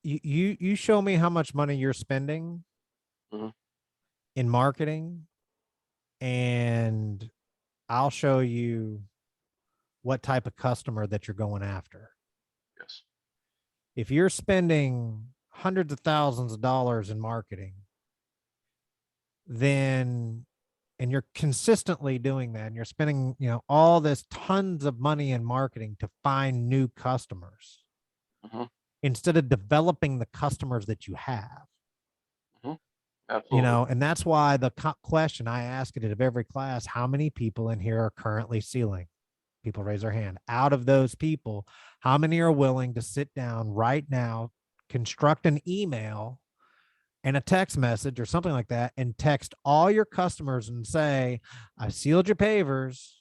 you show me how much money you're spending Hmm. in marketing, and I'll show you what type of customer that you're going after. Yes. If you're spending hundreds of thousands of dollars in marketing, then and you're consistently doing that and you're spending, you know, all this tons of money in marketing to find new customers Hmm. instead of developing the customers that you have, Hmm. you Absolutely. know, and that's why the question I ask it of every class, how many people in here are currently sealing? People raise their hand. Out of those people, how many are willing to sit down right now, construct an email and a text message or something like that, and text all your customers and say, I sealed your pavers.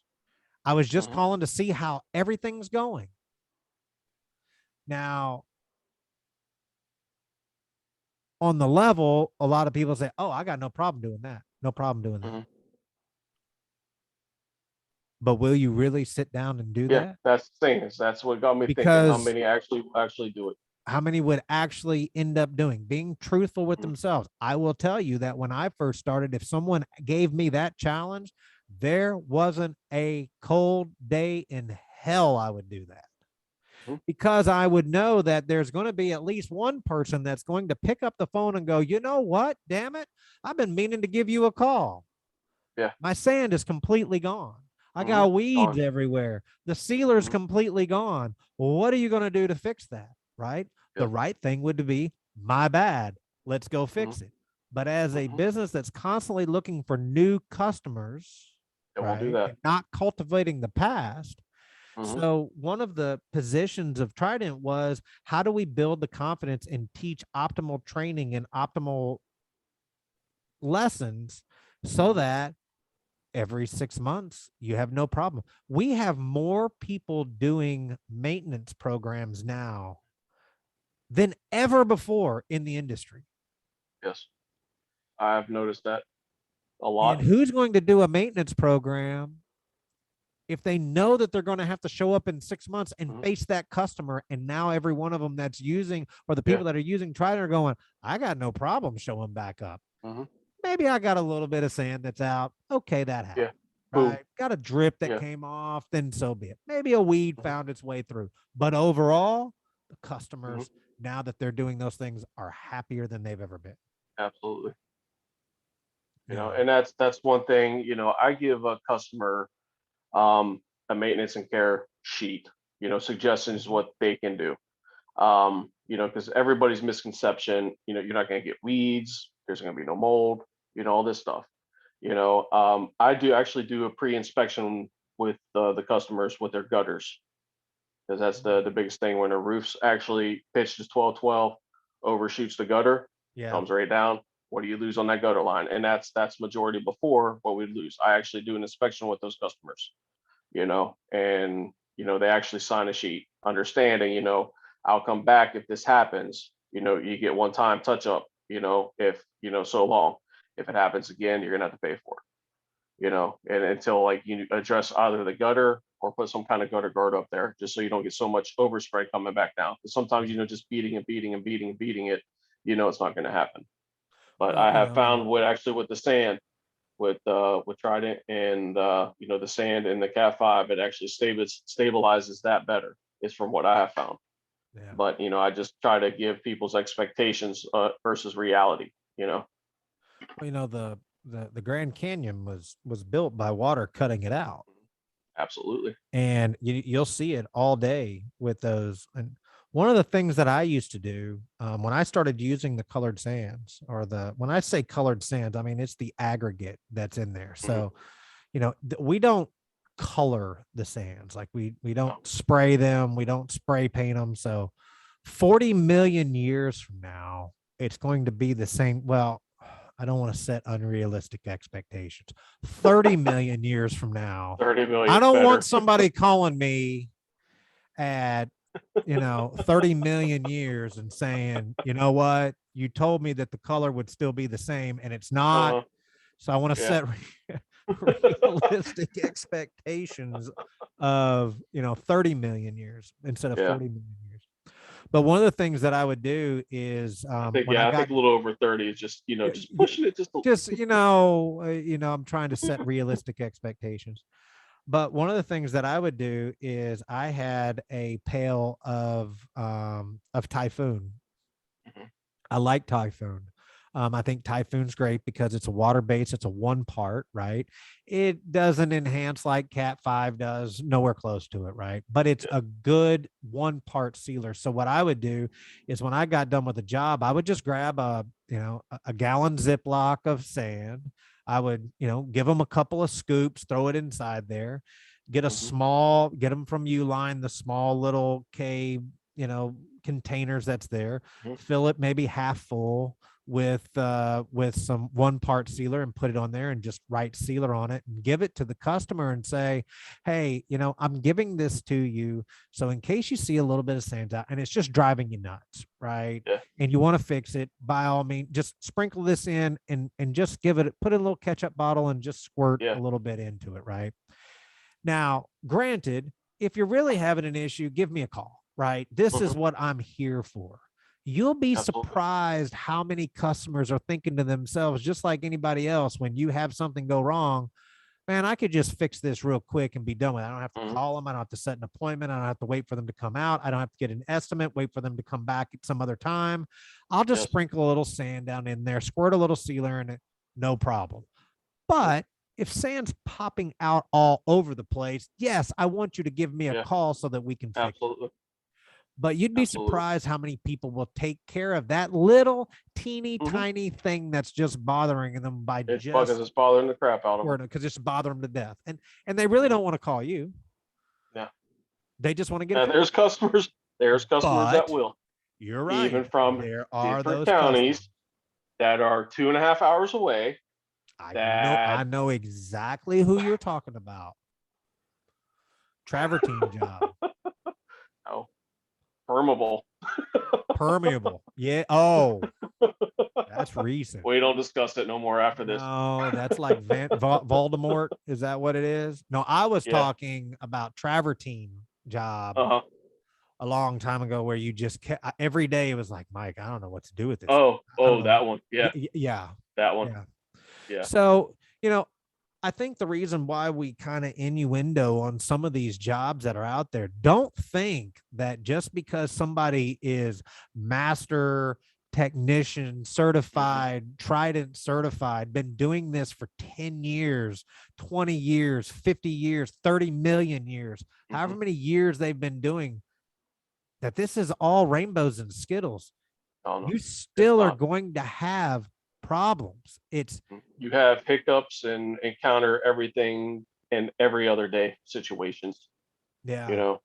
I was just Hmm. calling to see how everything's going. Now, on the level, a lot of people say, oh, I got no problem doing that. No problem doing that. Hmm. But will you really sit down and do Yeah, that? that's the thing. Is that's what got me thinking. How Because many actually do it? how many would actually end up doing being truthful with Hmm. themselves? I will tell you that when I first started, if someone gave me that challenge, there wasn't a cold day in hell I would do that, Hmm. because I would know that there's going to be at least one person that's going to pick up the phone and go, you know what, damn it, I've been meaning to give you a call. Yeah. My sand is completely gone. I Hmm. got weeds Gone. everywhere. The sealer's Hmm. completely gone. Well, what are you going to do to fix that? Right? The Yeah. right thing would be, my bad. Let's go Hmm. fix it. But as a Hmm. business that's constantly looking for new customers, They won't do right, that. and not cultivating the past. Hmm. So, one of the positions of Trident was, how do we build the confidence and teach optimal training and optimal lessons so Hmm. that every 6 months you have no problem. We have more people doing maintenance programs now than ever before in the industry. Yes, I've noticed that a And lot. who's going to do a maintenance program if they know that they're going to have to show up in 6 months and Hmm. face that customer? And now every one of them that's using, or the Yeah. people that are using Trident, are going, I got no problem showing back up. Hmm. Maybe I got a little bit of sand that's out. Okay, that Yeah. happened. Boom. Right. Got a drip that Yeah. came off, then so be it. Maybe a weed Hmm. found its way through. But overall, the Hmm. customers, now that they're doing those things, are happier than they've ever been. Absolutely. You know, And that's one thing. I give a customer um, a maintenance and care sheet. Suggestions mhm. what they can do. Because everybody's misconception, you're not going to get weeds. There's going to be no mold. All this stuff. I do actually do a pre-inspection with the customers with their gutters, because that's the biggest thing. When a roof's actually pitched as 12-12, overshoots the gutter, Yeah. comes right down. What do you lose on that gutter line? And that's majority before what we lose. I actually do an inspection with those customers, and they actually sign a sheet, understanding, I'll come back if this happens. You get one time touch up. If so long. If it happens again, you're gonna have to pay for it, and until like you address either the gutter or put some kind of gutter guard up there, just so you don't get so much overspray coming back down. Because sometimes, Yeah. just beating and beating and beating and beating it, it's not going to happen. But Well, I you have know, and found with the sand, with Trident, and the sand in the Cat 5, it actually stabilizes that better. Is from what I have found. yeah. But I just try to give people's expectations versus reality. Well, the Grand Canyon was built by water cutting it out. Absolutely. And you'll see it all day with those. And one of the things that I used to do, when I started using the colored sands, or when I say colored sands, I mean it's the aggregate that's in there. Hmm. So, we don't color the sands, like we don't No. spray them, we don't spray paint them. So 40 million years from now, it's going to be the same. Well, I don't want to set unrealistic expectations. 30 million years from now, 30 I million don't want better. somebody calling me at 30 million years and saying, you know what, you told me that the color would still be the same and it's not. Uh, So I want to yeah. set realistic expectations of, 30 million years instead of Yeah. 40 million years. But one of the things that I would do is I think, when I yeah, I got think a little over 30 is just, just pushing it just a just, I'm trying to set realistic expectations. But one of the things that I would do is I had a pail of Typhoon. Mhm. I like Typhoon. I think Typhoon's great because it's a water base. It's a one part, right? It doesn't enhance like Cat 5 does, nowhere close to it, right? But it's Yeah. a good one part sealer. So what I would do is when I got done with the job, I would just grab a gallon Ziploc of sand. I would, give them a couple of scoops, throw it inside there, Mhm. get them from Uline, the small little K, containers that's there, Mhm. fill it maybe half full with some one part sealer and put it on there and just write sealer on it and give it to the customer and say, hey, I'm giving this to you, so in case you see a little bit of sand out and it's just driving you nuts, right, Yeah. and you want to fix it, by all means just sprinkle this in and just put in a little ketchup bottle and just squirt a Yeah. little bit into it, right? Now, granted, if you're really having an issue, give me a call, right? This Mhm. is what I'm here for. You'll be Absolutely. surprised how many customers are thinking to themselves, just like anybody else, when you have something go wrong, man, I could just fix this real quick and be done with it. I don't have to Mhm. call them. I don't have to set an appointment. I don't have to wait for them to come out. I don't have to get an estimate, wait for them to come back at some other time. I'll just Yes. sprinkle a little sand down in there, squirt a little sealer in it, no problem. Mhm. But if sand's popping out all over the place, yes, I want you to give me a Yeah. call so that we can fix it. Absolutely. But you'd be Absolutely. surprised how many people will take care of that little teeny Mhm. tiny thing that's just bothering them by It's bugging, just it's bothering the crap out of them. because it's bothering them to death. And they really Mhm. don't want to call you. Yeah. They just want to get it And fixed. there's customers that But will, you're even right. from There are different those customers. counties that are 2.5 hours away I that, know exactly who you're talking about. Travertine job. oh, permeable. Permeable. Yeah. Oh, that's recent. We don't discuss it no more after this. No, that's like Voldemort. Is that what it is? No, I was Yeah. talking about travertine job Uh-huh. a long time ago where you just every day it was like, Mike, I don't know what to do with this. I don't Oh, know. that one. Yeah. Yeah. That one. Yeah. Yeah. So, I think the reason why we kind of innuendo on some of these jobs that are out there, don't think that just because somebody is master technician Mhm. certified, Trident certified, been doing this for 10 years, 20 years, 50 years, 30 million years, however Mhm. many years they've been doing, that this is all rainbows and skittles. Oh, no, You it's still are not. going to have problems. It's, You have hiccups and encounter everything in every other day situations. You yeah,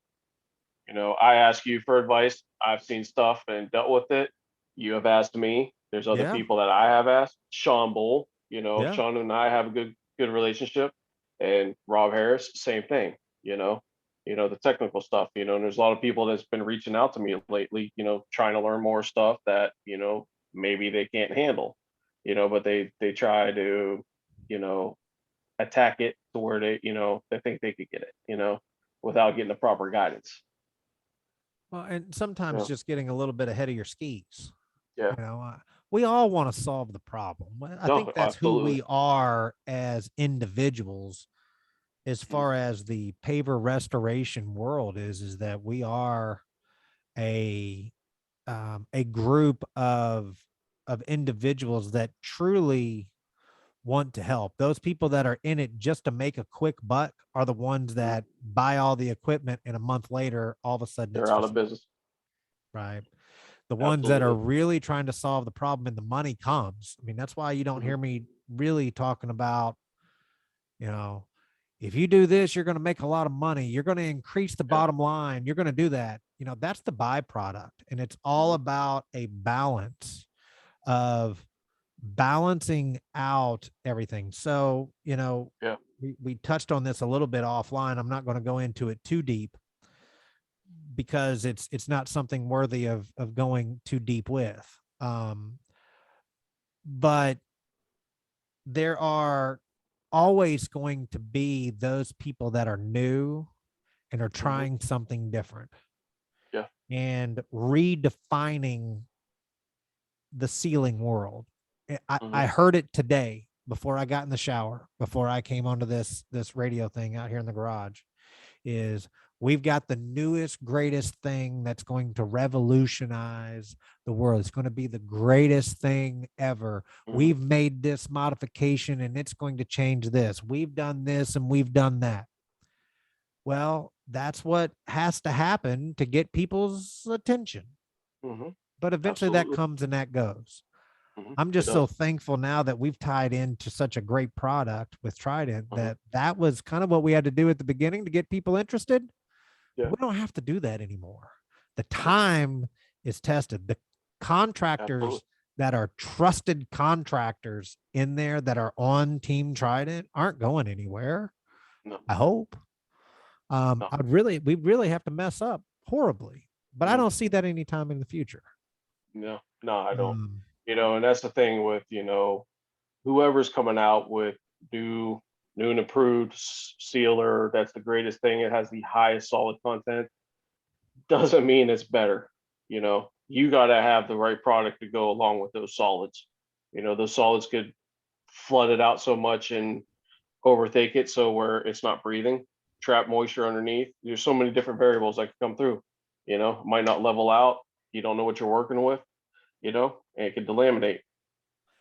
know, I ask you for advice. I've seen stuff and dealt with it. You have asked me. There's other yeah, people that I have asked. Sean Bull, yeah. Sean and I have a good relationship, and Rob Harris, same thing. You know, the technical stuff. And there's a lot of people that's been reaching out to me lately. Trying to learn more stuff that maybe they can't handle. But they try to you know attack it to where they think they could get it. Without getting the proper guidance. Well, and sometimes Yeah. just getting a little bit ahead of your skis. Yeah. You know, we all want to solve the problem. I No, think that's who absolutely. we are as individuals, as Mhm. far as the paver restoration world is that we are a a group of individuals that truly want to help. Those people that are in it just to make a quick buck are the ones Mhm. that buy all the equipment and a month later, all of a sudden They're it's out for of sale, business. right? The ones that are Absolutely. really trying to solve the problem and the money comes. I mean, that's why you don't Mhm. hear me really talking about, you know, if you do this, you're going to make a lot of money. You're going to increase the Yeah. bottom line. You're going to do that. That's the byproduct. And it's all Mhm. about a balance of balancing out everything. So, Yeah. we touched on this a little bit offline. I'm not going to go into it too deep because it's not something worthy of going too deep with. But there are always going to be those people that are new and are Mhm. trying something different Yeah. and redefining the sealing world. I Mhm. heard it today before I got in the shower, before I came onto this radio thing out here in the garage, is we've got the newest, greatest thing that's going to revolutionize the world. It's going to be the greatest thing ever. Mhm. We've made this modification and it's going to change this. We've done this and we've done that. Well, that's what has to happen to get people's attention. Mhm. But eventually that Absolutely. comes and that goes. Mhm. I'm It just so does. thankful now that we've tied into such a great product with Trident Mhm. that was kind of what we had to do at the beginning to get people interested. But Yeah. we don't have to do that anymore. The No. time is tested. The Absolutely. contractors that are trusted contractors in there that are on Team Trident aren't going anywhere. No. I hope. No. We really have to mess up horribly, but I Mhm. don't see that anytime in the future. No. No, I don't. Um, And that's the thing with, whoever's coming out with new new and improved sealer, that's the greatest thing. It has the highest solid content. Doesn't mean it's better. You got to have the right product to go along with those solids. Those solids could flood it out so much and overtake it so where it's not breathing, trap moisture underneath. There's so many different variables that can come through. It might not level out. You don't know what you're working with, and it could delaminate.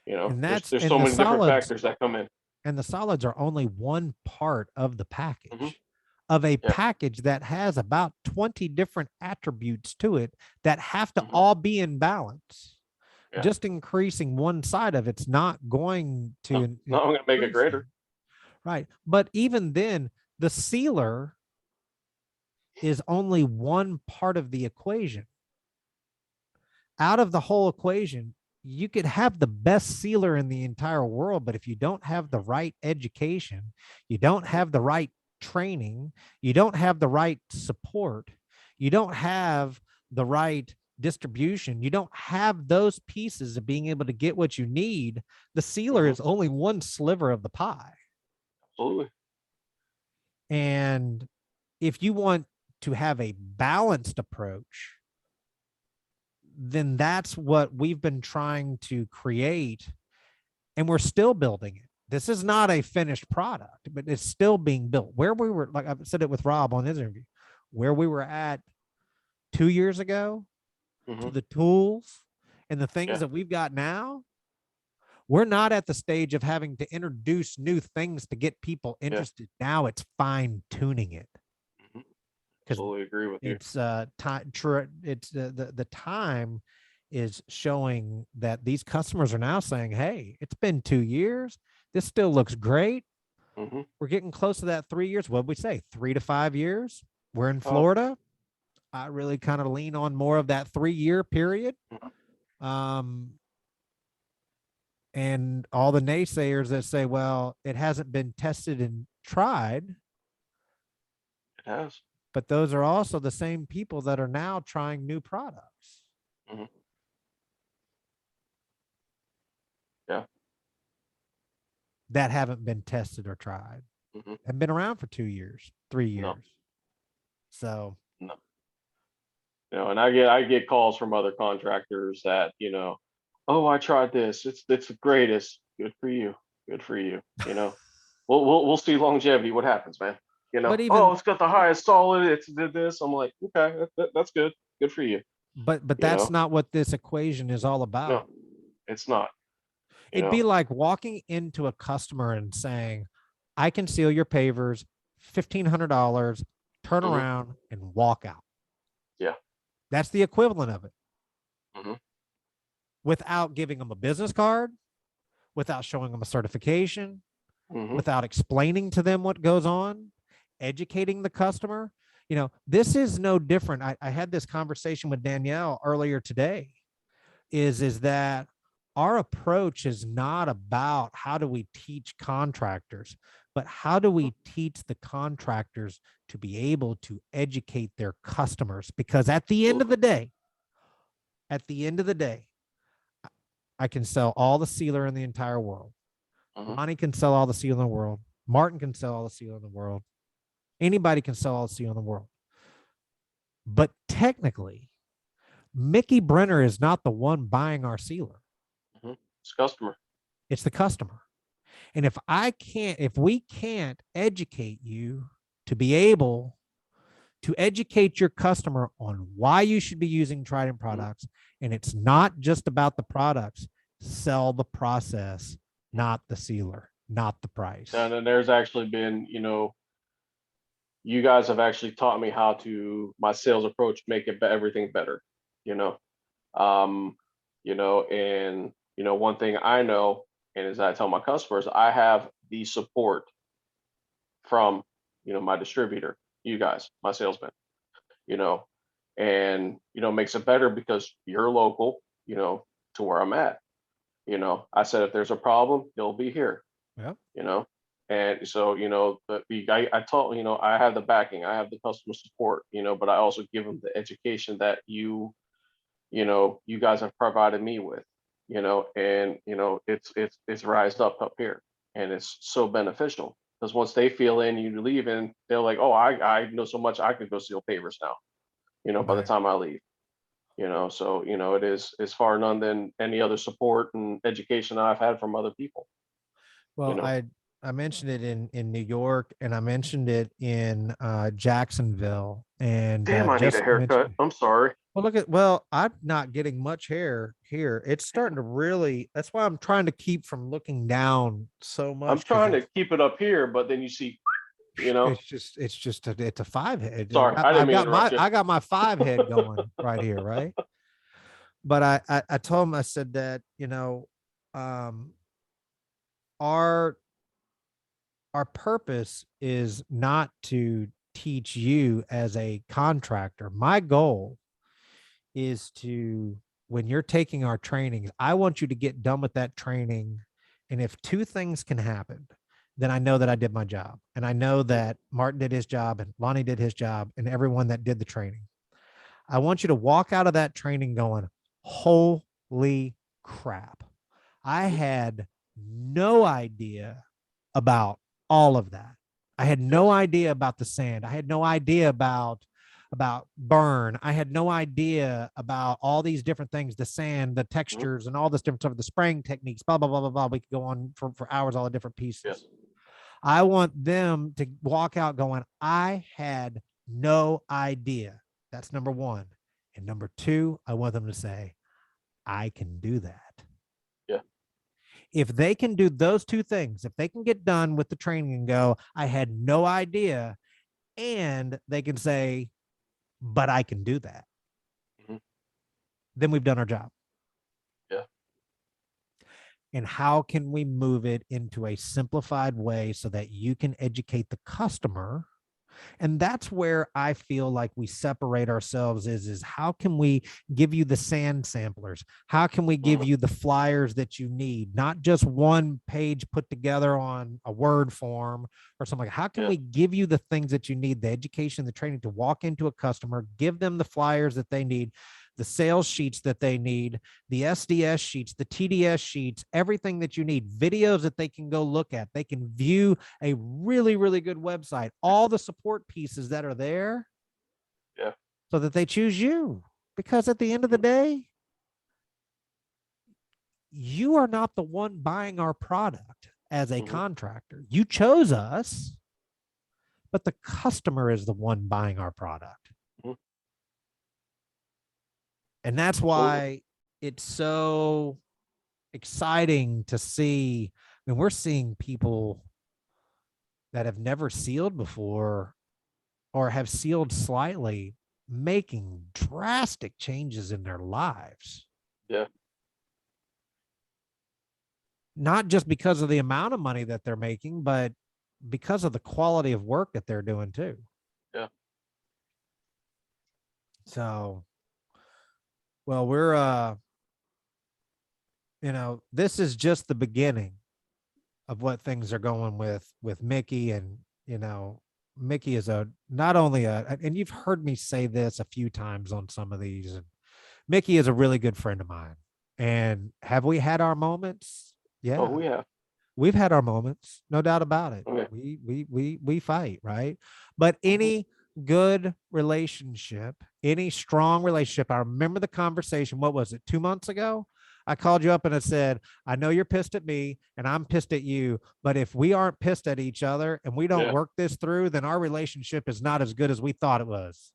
and There's that's there's so many different solids factors that come in. and the solids are only one part of the Hmm. package of a Yeah. package that has about 20 different attributes to it that have to Hmm. all be in balance. Yeah. Just increasing one side of it's not going No, to no, I'm gonna make it increase it. greater. Right. But even then, the sealer is only one part of the equation. Out of the whole equation, you could have the best sealer in the entire world, but if you don't have the right education, you don't Hmm. have the right training, you don't have the right support, you don't have the right distribution, you don't have those pieces of being able to get what you need, the sealer Hmm. is only one sliver of the pie. Absolutely. And if you want to have a balanced approach, then that's what we've been trying to create, and we're still building it. This is not a finished product, but it's still being built. Where we were, like I said it with Rob on his interview, where we were at 2 years ago Hmm. to the tools and the things Yeah. that we've got now, we're not at the stage of having to introduce new things to get people Yeah. interested. Now it's fine tuning it Hmm. because Absolutely agree with you. it's time. It's the time is showing that these customers are now saying, "Hey, it's been 2 years. This still looks great. Hmm. We're getting close to that 3 years. What would we say? 3 to 5 years. We're in Oh. Florida. I really kind of lean on more of that 3 year period. Mhm. Um, and all the naysayers that say, well, it hasn't been tested and tried, It has. but those are also the same people that are now trying new products Hmm. Yeah. that haven't been tested or tried Hmm. and been around for 2 years, three No. years. So, No. And I get calls from other contractors that, oh, I tried this. It's the greatest. Good for you. Good for you. We'll see longevity. What happens, man? but Oh, even, it's got the highest solid. It's did this. I'm like, okay, that's good. Good for you. but You that's know, not what this equation is all no, about. it's not. You It'd be know, like walking into a customer and saying, I can seal your pavers, $1,500, turn hmm. around and walk out. Yeah. That's the equivalent of it Hmm. without giving them a business card, without showing them a certification, Hmm. without explaining to them what goes on, educating the customer. This is no different. I had this conversation with Danielle earlier today. Is that our approach is not about how do we teach contractors, but how do we teach the contractors to be able to educate their customers? Because Absolutely. at the end of the day, I can sell all the sealer in the entire world. Hmm. Ronnie can sell all the sealer in the world. Martin can sell all the sealer in the world. Anybody can sell all the steel in the world. But technically, Mickey Brenner is not the one buying our sealer. It's customer. It's the customer. And if we can't educate you to be able to educate your customer on why you should be using Trident products, and it's not just about the products, sell the process, not the sealer, not the price. And then there's actually been, you guys have actually taught me how to my sales approach make everything better, you know. Um, and one thing I know, and as I tell my customers, I have the support from my distributor, you guys, my salesman, you know, and makes it better because you're local, to where I'm at. I said if there's a problem, he'll be here. Yeah. And so I told I have the backing, I have the customer support, but I also give them the education that you guys have provided me with, and it's rised up here, and it's so beneficial because once they feel in you leaving, they're like, oh, I know so much, I could go seal pavers now, by the Right. time I leave. So it is far none than any other support and education I've had from other people. Well, I mentioned it in New York, and I mentioned it in Jacksonville, and Damn, I need a just haircut. mentioned. I'm sorry. Well, I'm not getting much hair here. It's starting to really. That's why I'm trying to keep from looking down so I'm much because trying to keep it up here, but then you see, it's a five head. sorry, I didn't mean to interrupt you. I got my five head going right here, right? But I told him, I said that um, our our purpose is not to teach you as a contractor. My goal is to, when you're taking our trainings, I want you to get done with that training. And if two things can happen, then I know that I did my job. And I know that Martin did his job and Lonnie did his job and everyone that did the training. I want you to walk out of that training going, holy crap. I had no idea about all of that. I had no Yes. idea about the sand. I had no idea about burn. I had no idea about all these different things, the sand, the Mhm. textures, and all this different stuff, the spraying techniques, blah, blah, blah, blah, blah. We could go on for hours, all the different pieces. Yes. I want them to walk out going, I had no idea. That's number one. And number two, I want them to say, I can do that. Yeah. If they can do those two things, if they can get done with the training and go, I had no idea, and they can say, but I can do that, Mhm. then we've done our job. Yeah. And how can we move it into a simplified way so that you can educate the customer? And that's where I feel like we separate ourselves is how can we give you the sand samplers? How can we give Mhm. you the flyers that you need? Not just one page put together on a Word form or something like that. How can Yeah. we give you the things that you need, the education, the training to walk into a customer, give them the flyers that they need, the sales sheets that they need, the SDS sheets, the TDS sheets, everything that you need, videos that they can go look at. They can view a really, really good website, all the support pieces that are there. Yeah. So that they choose you. Because at the end of the Mhm. day, you are not the one buying our product as a Mhm. contractor. You chose us, but the customer is the one buying our product. Mhm. And that's Absolutely. why it's so exciting to see. I mean, we're seeing people that have never sealed before or have sealed slightly making drastic changes in their lives. Yeah. Not just because of the amount of money that they're making, but because of the quality of work that they're doing too. Yeah. So, well, we're this is just the beginning of what things are going with Mickey. And Mickey is a not only a, and you've heard me say this a few times on some of these, and Mickey is a really good friend of mine. And have we had our moments? Oh, Yeah. we have. we've had our moments, no doubt about it. Okay. We fight, right? But Mhm. any good relationship, any strong relationship, I remember the conversation, what was it, 2 months ago? I called you up and I said, I know you're pissed at me and I'm pissed at you, but if we aren't pissed at each other and we don't Yeah. work this through, then our relationship is not as good as we thought it was.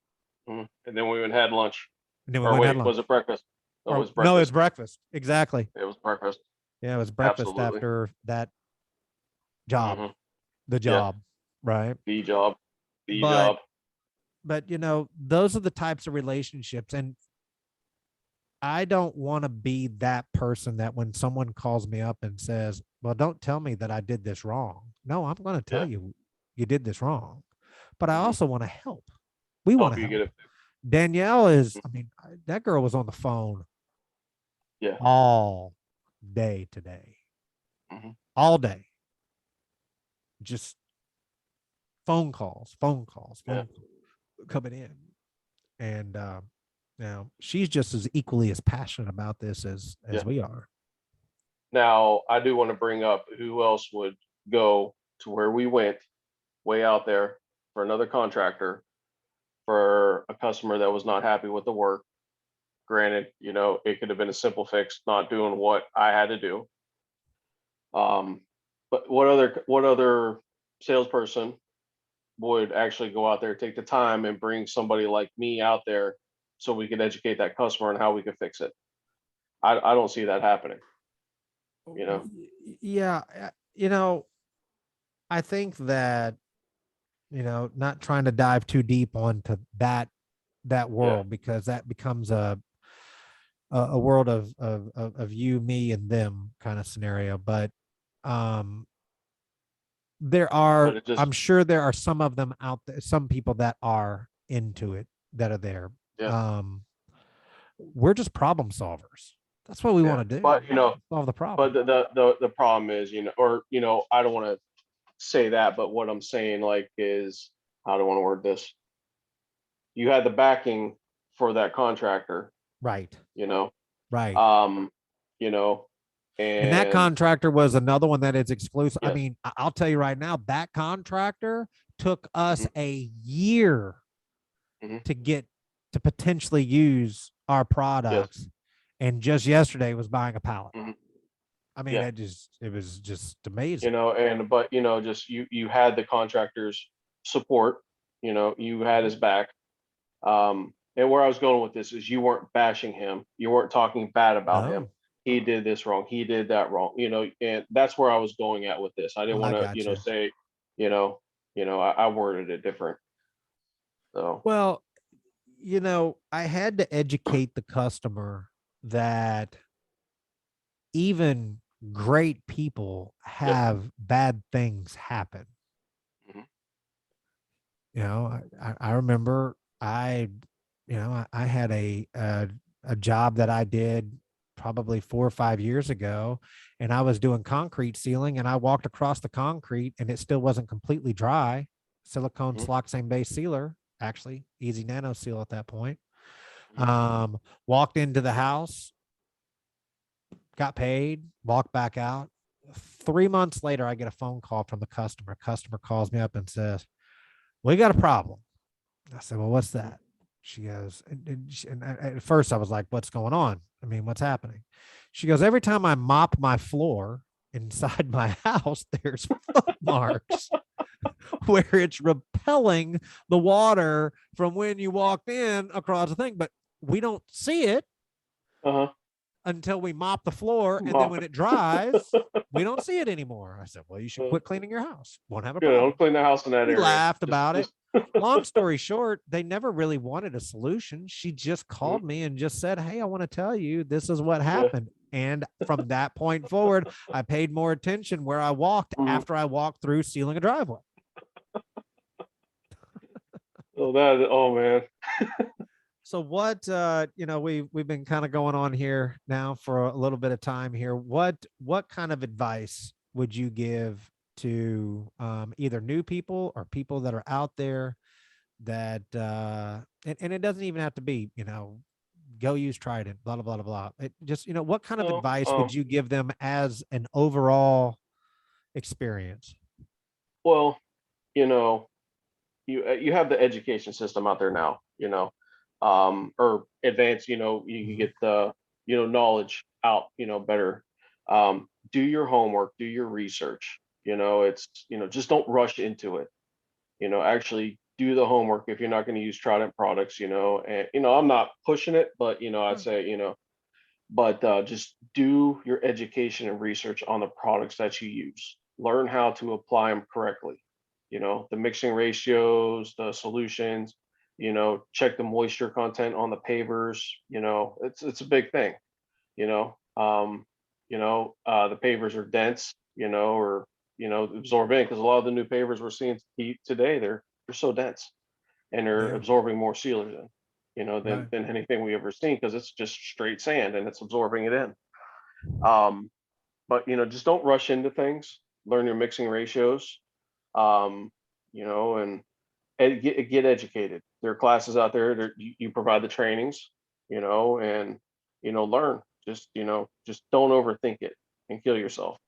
Mhm. And then we went and had lunch. And then we Or went and had wait, was lunch. it breakfast? No, it Or was no, it's breakfast. breakfast. Exactly. It was breakfast. Yeah, it was breakfast Absolutely. after that job, Mhm. the Yeah. job, right? The job. The But job. those are the types of relationships. And I don't want to be that person that when someone calls me up and says, well, don't tell me that I did this wrong. No, I'm going to tell Yeah. you you did this wrong. But I Mhm. also want to help. We want Help to you get help. it. Danielle is, Mhm. I mean, that girl was on the phone Yeah. all day today, Mhm. all day, just Yeah. phone calls coming in. And now she's just as equally as passionate about this as Yeah. we are. Now, I do want to bring up who else would go to where we went, way out there, for another contractor, for a customer that was not happy with the work. Granted, it could have been a simple fix, not doing what I had to do. But what other salesperson would actually go out there, take the time, and bring somebody like me out there so we could educate that customer on how we could fix it? I don't see that happening. You know? Yeah, I think that not trying to dive too deep onto that Yeah. world, because that becomes a world of you, me, and them kind of scenario. But um, But it just, I'm sure there are some of them out there, some people that are into it, that are there. yeah, Um, we're just problem solvers. That's what we yeah. want to do. But Solve the but problem. the problem is, or I don't want to say that, but what I'm saying, like, is, how do I want to word this? You had the backing for that contractor, Right. you know, Right. um, you know, And that and contractor was another one that is exclusive. I yes, mean, I'll tell you right now, that contractor took us mhm, a year mhm, to get to potentially use our yes, products. And just yesterday was buying a pallet. mhm, I mean, yeah, it was just amazing. and but just you had the contractor's support, you had his back. And where I was going with this is, you weren't bashing him, you weren't talking bad about him. No, He did this wrong, he did that wrong, and that's where I was going at with this. I didn't I want to, got you. say, you know, I worded it different. So Well, I had to educate the customer that even great people yeah, have bad things happen. mhm, I remember I had a job that I did probably 4 or 5 years ago, and I was doing concrete sealing, and I walked across the concrete and it still wasn't completely dry. Silicone mhm, siloxane based sealer, actually easy nano seal at that point. mhm, Um, Walked into the house, got paid, walked back out. 3 months later, I get a phone call from the customer. Customer calls me up and says, we got a problem. I said, well, what's mhm, that? She goes, and at first I was like, what's going on? I mean, what's happening? She goes, every time I mop my floor inside my house, there's foot marks where it's repelling the water from when you walked in across the thing, but we don't see it uh-huh. until we mop the floor. And then Mop when it. it dries, we don't see it anymore. I said, well, you should Uh, quit cleaning your house. Won't have a don't problem. clean the house in that We area. laughed Just about it. just Long story short, they never really wanted a solution. She just Mhm, called me and just said, hey, I want to tell you this is what yeah, happened. And from that point forward, I paid more attention where I walked mhm. after I walked through sealing a driveway. Oh man. So what we've been kind of going on here now for a little bit of time here. What kind of advice would you give to either new people or people that are out there that and it doesn't even have to be, go use Trident, blah blah blah blah. It just, what kind of No, advice would you give them as an overall experience? Well, you know, you have the education system out there now, or advanced, you can Mhm. get the, knowledge out, better. Do your homework, do your research. It's, just don't rush into it. Actually do the homework if you're not going to use Trident products, and I'm not pushing it, but I'd Sure. say, but just do your education and research on the products that you use. Learn how to apply them correctly. The mixing ratios, the solutions. Check the moisture content on the pavers. It's a big thing. You know, um, the pavers are dense. Or absorb in because a lot of the new pavers we're seeing today they're so dense and they're Yeah. absorbing more sealers in, Right. than anything we ever seen because it's just straight sand and it's absorbing it in. Um, but just don't rush into things. Learn your mixing ratios, um, and get educated. There are classes out there that you provide the trainings, and learn. Just don't overthink it and kill yourself,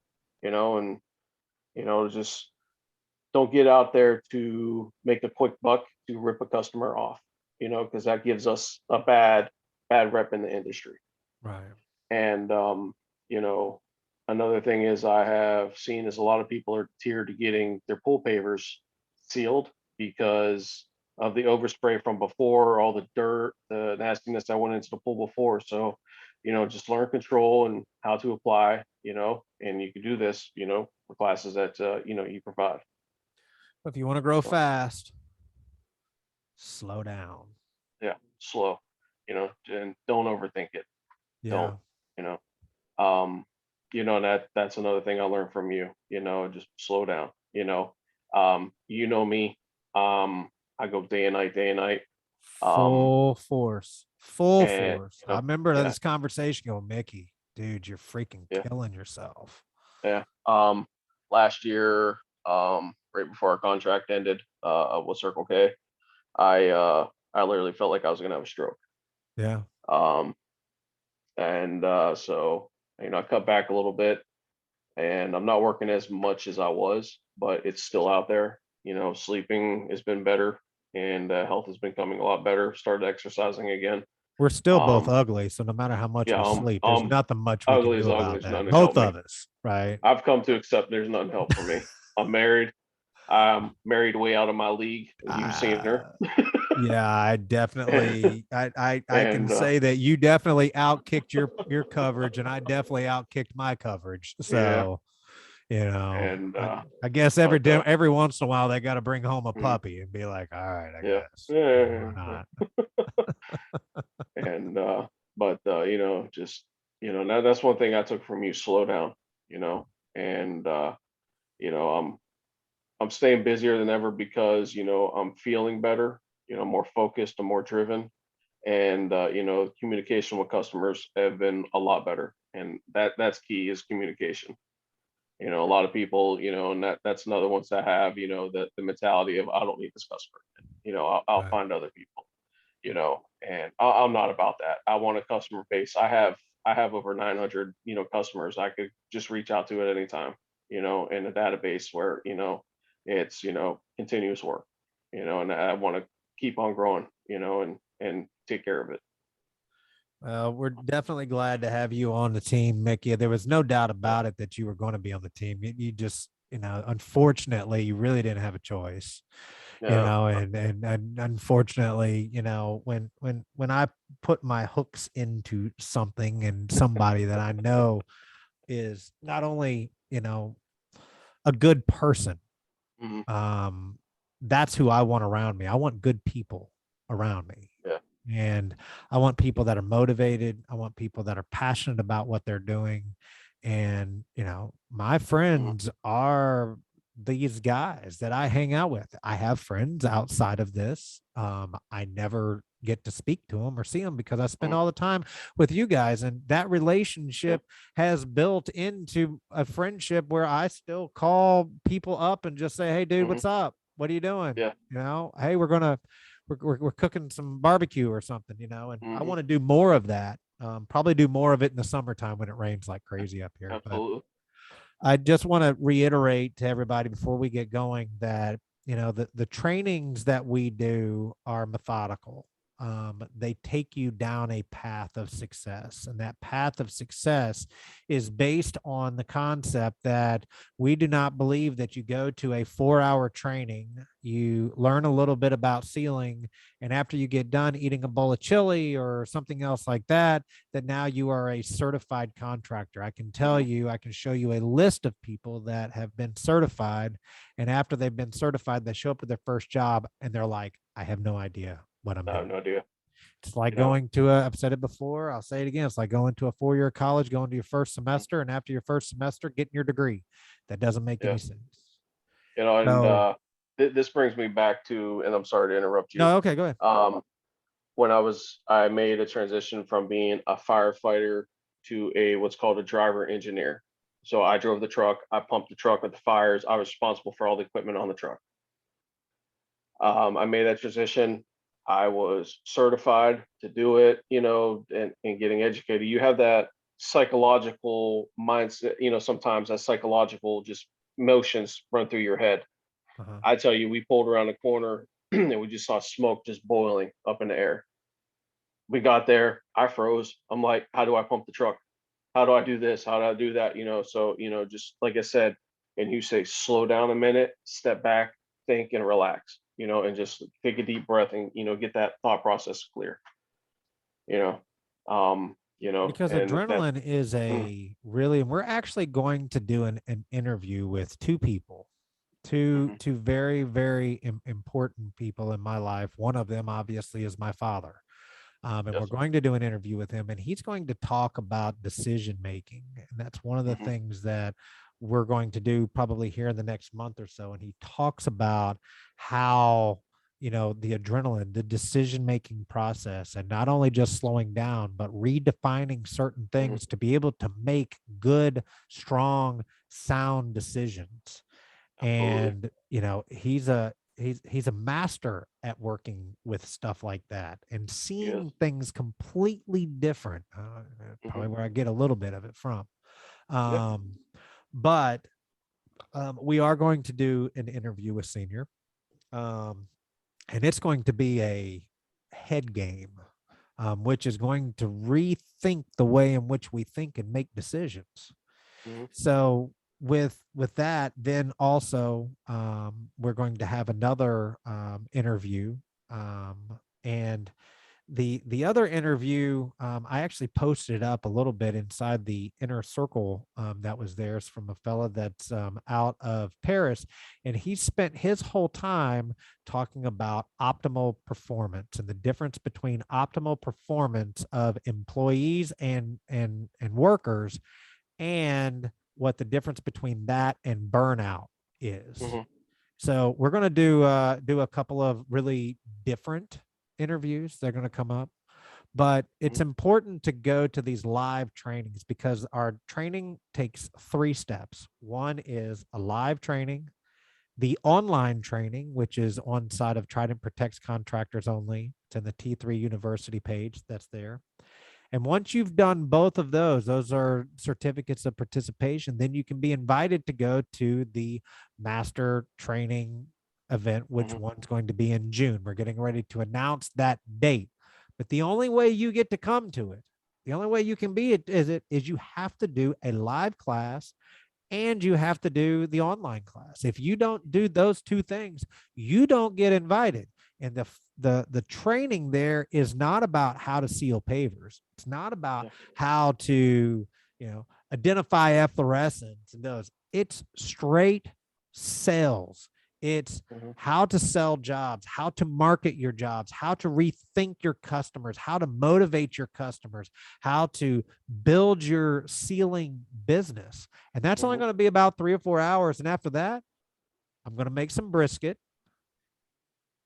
and just don't get out there to make a quick buck to rip a customer off, because that gives us a bad rep in the industry. Right. And you know, another thing is I have seen is a lot of people are tiered to getting their pool pavers sealed because of the overspray from before, all the dirt, the nastiness that went into the pool before. So, just learn control and how to apply, and you can do this, for classes that you provide. If you want to grow So fast, slow down. yeah, slow, and don't overthink it. Don't, Yeah. you know. Um, and that's another thing I learned from you, just slow down, you know me. I go day and night. Um, Full force. Full and force. I remember yeah, this conversation going, Mickey, dude, you're freaking yeah, killing yourself. yeah. Last year, right before our contract ended, with Circle K, I literally felt like I was gonna have a stroke. Yeah. Um, and so I cut back a little bit and I'm not working as much as I was, but it's still out there. Sleeping has been better, and health has been coming a lot better. Started exercising again. We're still both Um, ugly. So no matter how much yeah, we sleep, there's nothing much we can ugly as do ugly. about There's that. nothing to Both help me. of us. Right. I've come to accept there's nothing help for me. I'm married. I'm married way out of my league, as you've seen her. Uh, yeah, I definitely I can and say that you definitely outkicked your coverage and I definitely outkicked my coverage. yeah, So, and I guess but every once in a while they got to bring home a mm, puppy and be like, all right, I yeah, guess. yeah, Why not? and but just that's one thing I took from you, slow down, and I'm staying busier than ever because I'm feeling better, more focused and more driven, and communication with customers have been a lot better, and that's key is communication. A lot of people, and that's another ones that have the mentality of I don't need this customer, I'll Right. find other people, and I'm not about that. I want a customer base. I have over 900 customers I could just reach out to at any time, in a database where it's continuous work, and I want to keep on growing, and take care of it. We're definitely glad to have you on the team, Mickey. There was no doubt Yeah, about it that you were going to be on the team. You just, unfortunately, you really didn't have a choice. yeah, And unfortunately, when I put my hooks into something and somebody that I know is not only, a good person, hmm, um, that's who I want around me. I want good people around me. yeah, And I want people that are motivated. I want people that are passionate about what they're doing. And, my hmm, friends are these guys that I hang out with. I have friends outside of this. I never get to speak to them or see them because I spend hmm, all the time with you guys. And that yeah, relationship has built into a friendship where I still call people up and just say, hey, dude, hmm, what's up? What are you doing? yeah, Hey, we're cooking some barbecue or something, and I hmm, want to do more of that. Probably do more of it in the summertime when it rains like crazy up here. But absolutely. I just want to reiterate to everybody before we get going that, the trainings that we do are methodical. They take you down a path of success. And that path of success is based on the concept that we do not believe that you go to a 4-hour training, you learn a little bit about sealing, and after you get done eating a bowl of chili or something else like that, that now you are a certified contractor. I can tell Mhm. you, I can show you a list of people that have been certified. And after they've been certified, they show up to their first job and they're like, I have no idea what I'm I have doing. no idea. It's like You know, going to I've said it before, I'll say it again. It's like going to a 4-year college, going to your first Mhm. semester, and after your first semester, getting your degree. That doesn't make Yeah. any sense. And So, this brings me back to, and I'm sorry to interrupt you. no, okay, go ahead. Um, when I made a transition from being a firefighter to a what's called a driver engineer. So I drove the truck, I pumped the truck with the fires, I was responsible for all the equipment on the truck. I made that transition. I was certified to do it, and getting educated. You have that psychological mindset, sometimes that psychological just motions run through your head. Uh-huh. I tell you, we pulled around the corner and we just saw smoke just boiling up in the air. We got there, I froze. I'm like, how do I pump the truck? How do I do this? How do I do that? So, just like I said, and you say, slow down a minute, step back, think and relax, and just take a deep breath and, get that thought process clear, you know, Because and that, adrenaline is mm, and we're actually going to do an interview with two people, mhm, two very, very important people in my life. One of them obviously is my father. And we're yes, going to do an interview with him, and he's going to talk about decision making. And that's one of the mhm, things that we're going to do probably here in the next month or so. And he talks about how, the adrenaline, the decision making process, and not only just slowing down, but redefining certain mhm, things to be able to make good, strong, sound decisions. absolutely. And he's a master at working with stuff like that and Yes. seeing things completely different. Mhm, Probably where I get a little bit of it from. yeah. um, but we are going to do an interview with Senior, um, and it's going to be a head game, which is going to rethink the way in which we think and make decisions. Mhm, So with that, then also we're going to have another interview, and the other interview, I actually posted it up a little bit inside the inner circle that was there. It's from a fella that's out of Paris, and he spent his whole time talking about optimal performance and the difference between optimal performance of employees and workers, and what the difference between that and burnout is. mhm, So we're going to do a couple of really different interviews. They're going to come up, but it's mhm, important to go to these live trainings because our training takes 3 steps. One is a live training, the online training, which is on side of Trident Protects Contractors only. It's in the T3 University page that's there. And once you've done both of those are certificates of participation, then you can be invited to go to the master training event, which mhm, one's going to be in June. We're getting ready to announce that date. But the only way you get to come to it, the only way you can be it is you have to do a live class and you have to do the online class. If you don't do those two things, you don't get invited. And the training there is not about how to seal pavers. It's not about yeah. how to, identify efflorescence and those. It's straight sales. It's Mhm, how to sell jobs, how to market your jobs, how to rethink your customers, how to motivate your customers, how to build your sealing business. And that's only mhm, going to be about 3 or 4 hours. And after that, I'm going to make some brisket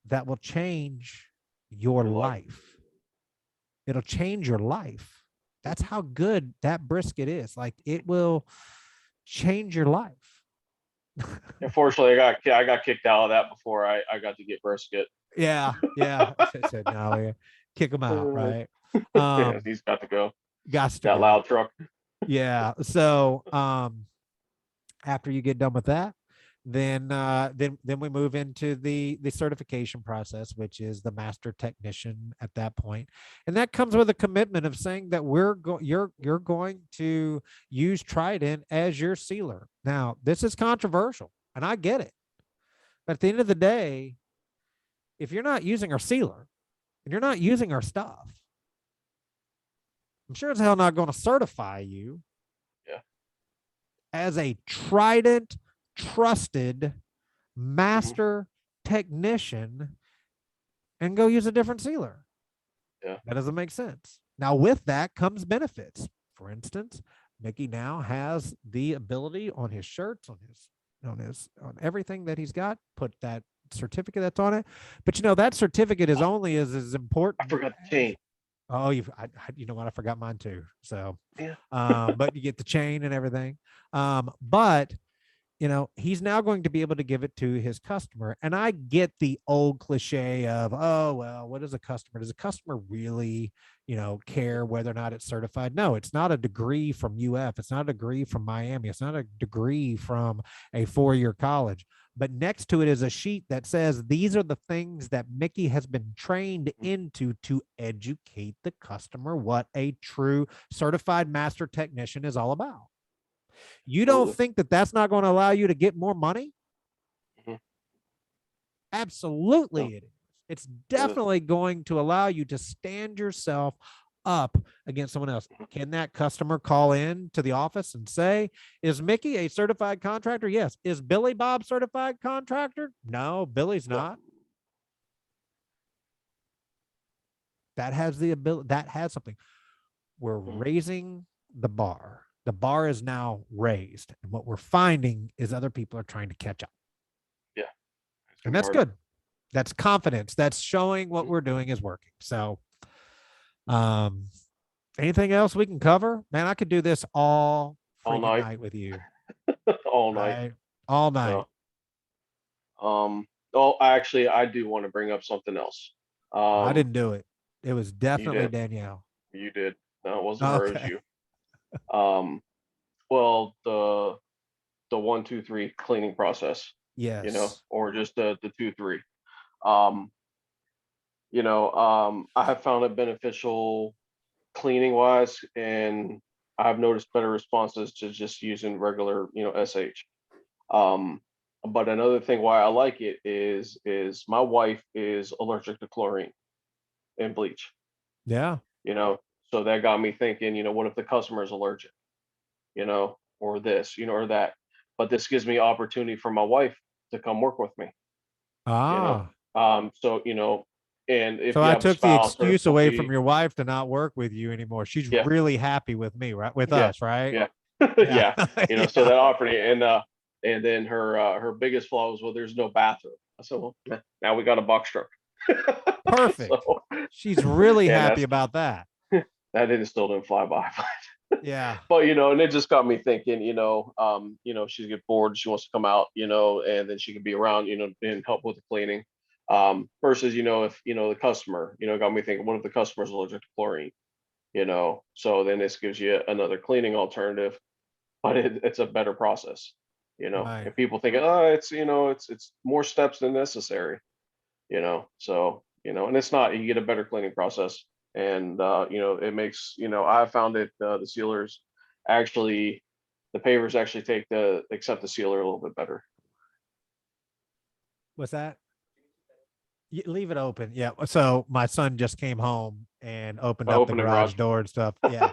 that will change your your life. life. It'll change your life. That's Mhm. how good that brisket is. Like it will change your life. Unfortunately, I got kicked out of that before I got to get brisket. Yeah. Yeah. I said, no, yeah, kick them out. Uh, Right. yeah, Um, he's got to go. Gots to That go. loud truck. Yeah. So, After you get done with that, then we move into the certification process, which is the master technician at that point, and that comes with a commitment of saying that you're going to use Trident as your sealer. Now, this is controversial, and I get it, but at the end of the day, if you're not using our sealer and you're not using our stuff, I'm sure as hell not going to certify you Yeah. as a Trident trusted Hmm. master technician and go use a different sealer. Yeah. That doesn't make sense. Now, with that comes benefits. For instance, Mickey now has the ability on his shirts, on everything that he's got, put that certificate that's on it. But that certificate is only as I important forgot the as, chain. oh, you know what? I forgot mine too. So, Yeah. but you get the chain and everything. But he's now going to be able to give it to his customer. And I get the old cliche of, oh, well, what is a customer? Does a customer really, care whether or not it's certified? No, it's not a degree from UF. It's not a degree from Miami. It's not a degree from a 4-year college. But next to it is a sheet that says these are the things that Mickey has been trained into to educate the customer what a true certified master technician is all about. You don't Absolutely. think that that's not going to allow you to get more money? Hmm. No, Absolutely, it is. It's it is. definitely going to allow you to stand yourself up against someone else. Can that customer call in to the office and say, is Mickey a certified contractor? Yes. Is Billy Bob certified contractor? No, Billy's No. not. That has the ability, that has something. We're Mhm. raising the bar. The bar is now raised. And what we're finding is other people are trying to catch up. Yeah. It's And gonna be that's harder. good. That's confidence. That's showing what Mhm. we're doing is working. So, um, anything else we can cover? Man, I could do this all All freaking night. night with you. All night. Right? All night. So, oh, actually, I do want to bring up something else. I Um, didn't do it. It was you definitely did. Danielle. You did. No, it wasn't her. It was Okay. you. Um, well, the 1, 2, 3 cleaning process, Yes. or just the 2, 3. Um, I have found it beneficial cleaning wise, and I've noticed better responses to just using regular, SH. Um, but another thing why I like it is my wife is allergic to chlorine and bleach, Yeah. you know. So that got me thinking, what if the customer is allergic, or this, or that. But this gives me opportunity for my wife to come work with me, you know. Ah. So, and if So you I have a took the spouse or excuse away from somebody, your wife to not work with you anymore. She's yeah, really happy with me, right? With yeah, us, right? yeah, Yeah. yeah, so Yeah. that opportunity, and then her biggest flaw was, well, there's no bathroom. I said, well, now we got a box truck. Perfect. So, She's really and happy about that. that didn't still didn't fly by. Yeah. But and it just got me thinking, she's get bored, she wants to come out, and then she can be around, and help with the cleaning. Versus, if the customer, got me thinking, what if the customer's allergic to chlorine? So then this gives you another cleaning alternative, but it's a better process. Right. And people think, oh, it's more steps than necessary. So and it's not. You get a better cleaning process, and it makes I found it the sealers actually the pavers actually accept the sealer a little bit better. What's that? Leave it open. Yeah. So my son just came home and opened I up the open the garage. garage door and stuff. Yeah.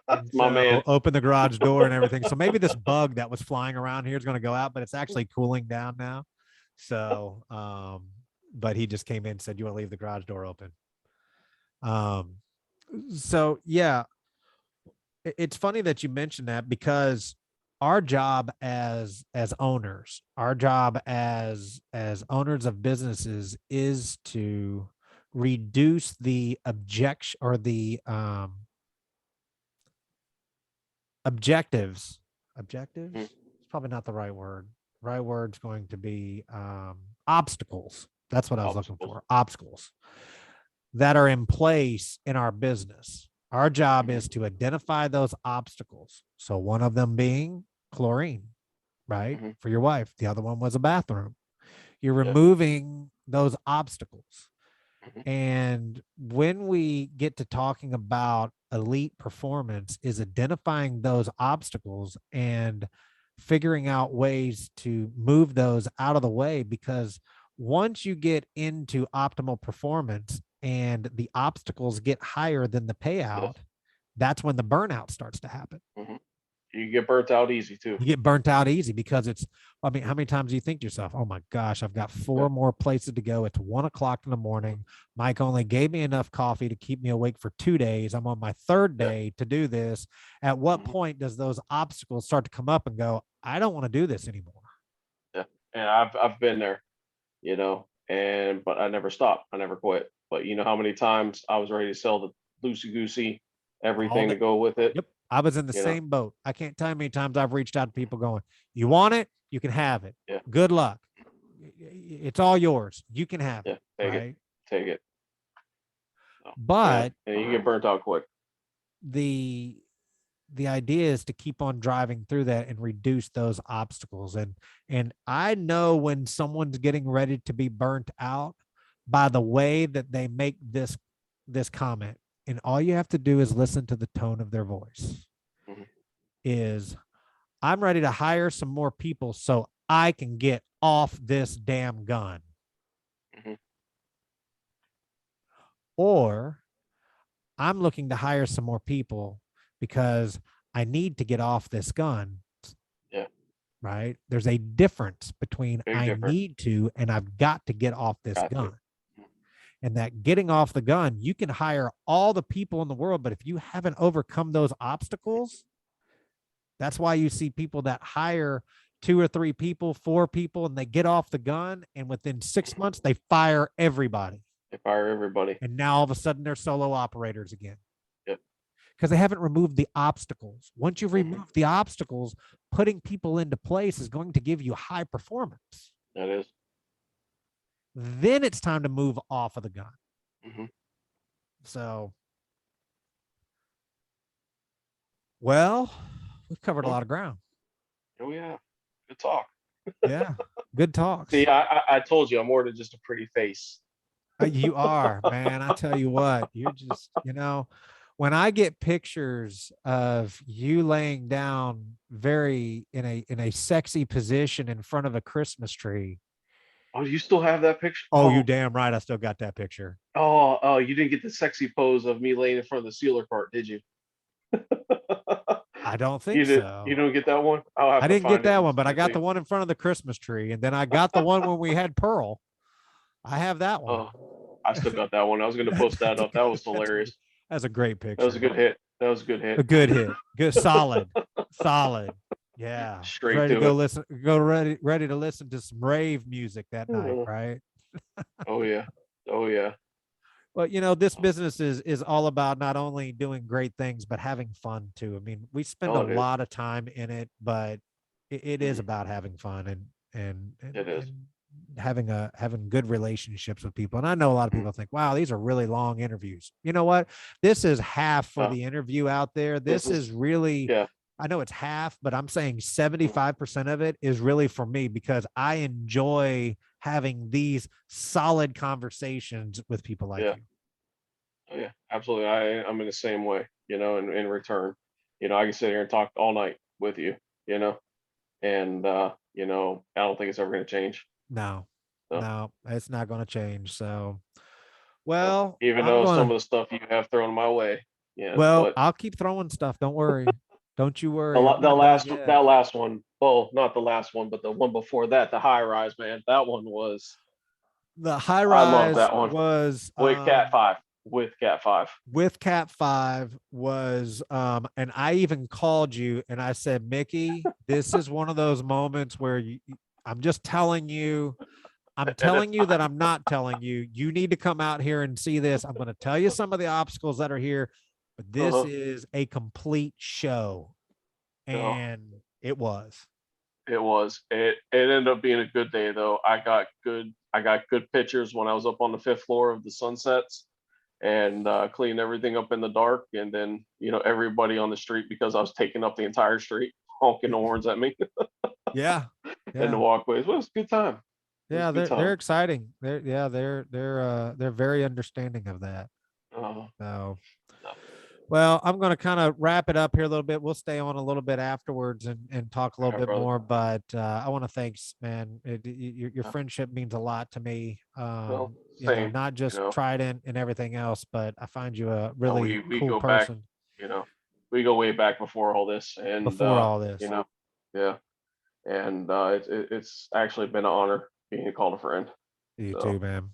And My man. so open the garage door and everything. So maybe this bug that was flying around here is going to go out, but it's actually cooling down now. So, but he just came in and said, you want to leave the garage door open? Um, so yeah, it's funny that you mentioned that because our job as owners, our job as owners of businesses is to reduce the objection or the objectives. Mm. Objectives? It's probably not the right word. Right word's going to be obstacles. That's what I was looking Obstacles. for. Obstacles that are in place in our business. Our job Mhm. is to identify those obstacles. So one of them being chlorine. right? Mhm. For your wife. The other one was a bathroom. You're Yeah. removing those obstacles. Mhm. And when we get to talking about elite performance, is identifying those obstacles and figuring out ways to move those out of the way. Because once you get into optimal performance and the obstacles get higher than the Yes. payout, that's when the burnout starts to happen. Mhm. You get burnt out easy too. You get burnt out easy because it's, I mean, how Mhm. many times do you think to yourself, oh my gosh, I've got Yeah. 4 more places to go. It's 1 o'clock in the Mhm. morning. Mike only gave me enough coffee to keep me awake for 2 days. I'm on my third Yeah. day to do this. At what Mhm. point does those obstacles start to come up and go, I don't want to do this anymore? Yeah. And I've been there, and but I never stopped. I never quit. But you know how many times I was ready to sell the loosey goosey, All everything to that. go with it. Yep. I was in the You know. same boat. I can't tell you how many times I've reached out to people going, you want it? You can have it. Yeah. Good luck. It's all yours. You can have it. Yeah. Take it. Right. Take it. So, yeah. But And you get burnt out quick. the the idea is to keep on driving through that and reduce those obstacles. And I know when someone's getting ready to be burnt out by the way that they make this comment. And all you have to do is listen to the tone of their voice. Mhm. Is, I'm ready to hire some more people so I can get off this damn gun. Mhm. Or, I'm looking to hire some more people because I need to get off this gun. Yeah. Right? There's a difference between Big I difference. need to and I've got to get off this Got to. gun. Mhm. And that getting off the gun, you can hire all the people in the world, but if you haven't overcome those obstacles, that's why you see people that hire 2 or 3 people, 4 people, and they get off the gun. And within 6 months, they fire everybody. They fire everybody. And now all of a sudden, they're solo operators again Yep. because they haven't removed the obstacles. Once you've Mhm. removed the obstacles, putting people into place is going to give you high performance. That is. Then it's time to move off of the gun. Mhm. So, well, we've covered a Well, lot of ground. oh yeah. Good talk. Yeah. Good See, talks. I told you I'm more than just a pretty face. You are, man. I tell you what, you're just, when I get pictures of you laying down very in a sexy position in front of a Christmas tree. Oh, you still have that picture? Oh, you damn right. I still got that picture. Oh, you didn't get the sexy pose of me laying in front of the sealer cart, did you? I don't You think did. You so. don't get that one. I'll have I to didn't get find it that and one, but send I it to got you. the one in front of the Christmas tree. And then I got the one when we had Pearl. I have that one. Oh, I still got that one. I was going to post that up. That was that's, hilarious. that's a great That was a picture. good hit. That was a good A hit. good hit. Good, solid, solid. Yeah. Straight Ready to to go it. listen, go ready to listen to some rave music that night, Oh right? yeah. Oh yeah. But this business is all about not only doing great things, but having fun too. I mean, we spend a Oh, it is. lot of time in it, but it is Mhm. about having fun and It is. and having good relationships with people. And I know a lot of Mhm. people think, wow, these are really long interviews. You know what? This is half for Uh, the interview out there. this This is is really, yeah. I know it's half, but I'm saying Mhm. 75% of it is really for me because I enjoy having these solid conversations with people like Yeah. you. Oh yeah. Absolutely. I'm in the same way. In return, I can sit here and talk all night with you. You know, and I don't think it's ever going to change. No, So, no, it's not going to change. So, so well, even I'm though going some to, of the stuff you have thrown my way, well, but I'll keep throwing stuff. Don't worry. Don't you worry. I'm the not done last yet. that last one, well, not the last one, but the one before that, the high rise, man, that one was. The high I love rise that one was, with Cat Five. With Cat Five. with Cat 5 was, and I even called you and I said, Mickey, this is one of those moments where I'm just telling you, I'm And telling you that I'm not telling you. You need to come out here and see this. I'm going to tell you some of the obstacles that are here, but this uh, is a complete show. no, And it was. it was. It ended up being a good day though. I got good pictures when I was up on the fifth floor of the sunsets and cleaned everything up in the dark. And then everybody on the street, because I was taking up the entire street honking horns at me. Yeah. in the Yeah. walkways. Well, it was a good time. It was Yeah. a good They're time. exciting. They're very understanding of that. Uh, So, no, well, I'm going to kind of wrap it up here a little bit. We'll stay on a little bit afterwards and talk a all little right, bit brother. more. But I want to thanks, man. Your Yeah. friendship means a lot to me. Well, You know, same. not You just know, Trident and everything else, but I find you a no, really we cool go back. person You know, we go way back before all this, and before all you this. know, yeah, and it's actually been an honor being called a friend. You So too, man.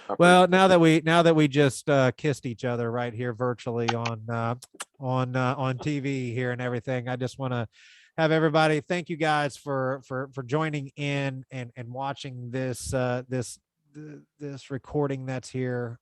I Well, appreciate it. now that we just kissed each other right here virtually on TV here and everything, I just want to have everybody thank you guys for joining in and watching this recording that's here.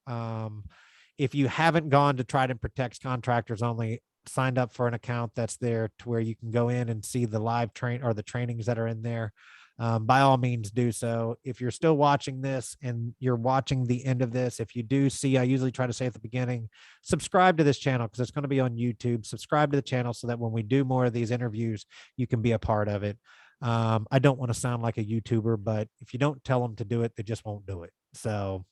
If you haven't gone to Trident Protects Contractors Only, signed up for an account that's there to where you can go in and see the live train or the trainings that are in there. By all means do so. If you're still watching this and you're watching the end of this, if you do see, I usually try to say at the beginning, subscribe to this channel because it's going to be on YouTube. Subscribe to the channel so that when we do more of these interviews, you can be a part of it. I don't want to sound like a YouTuber, but if you don't tell them to do it, they just won't do it. So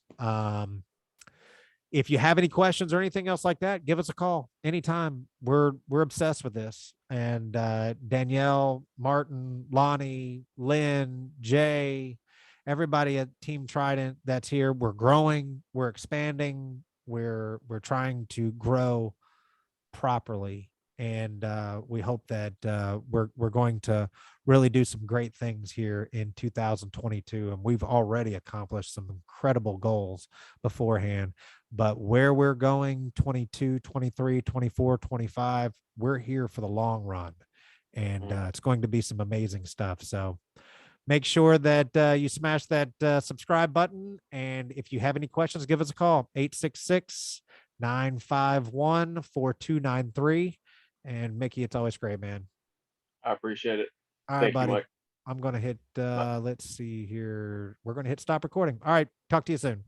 if you have any questions or anything else like that, give us a call anytime. We're obsessed with this. And Danielle, Martin, Lonnie, Lynn, Jay, everybody at Team Trident that's here, we're growing, we're expanding, we're trying to grow properly. And we hope that we're going to really do some great things here in 2022. And we've already accomplished some incredible goals beforehand. But where we're going 22, 23, 24, 25, we're here for the long run. And Mm. it's going to be some amazing stuff. So make sure that you smash that subscribe button. And if you have any questions, give us a call 866 951 4293. And Mickey, it's always great, man. I appreciate it. All right, Thank you, buddy. Mike. I'm going to hit, Bye. let's see here. We're going to hit stop recording. All right. Talk to you soon.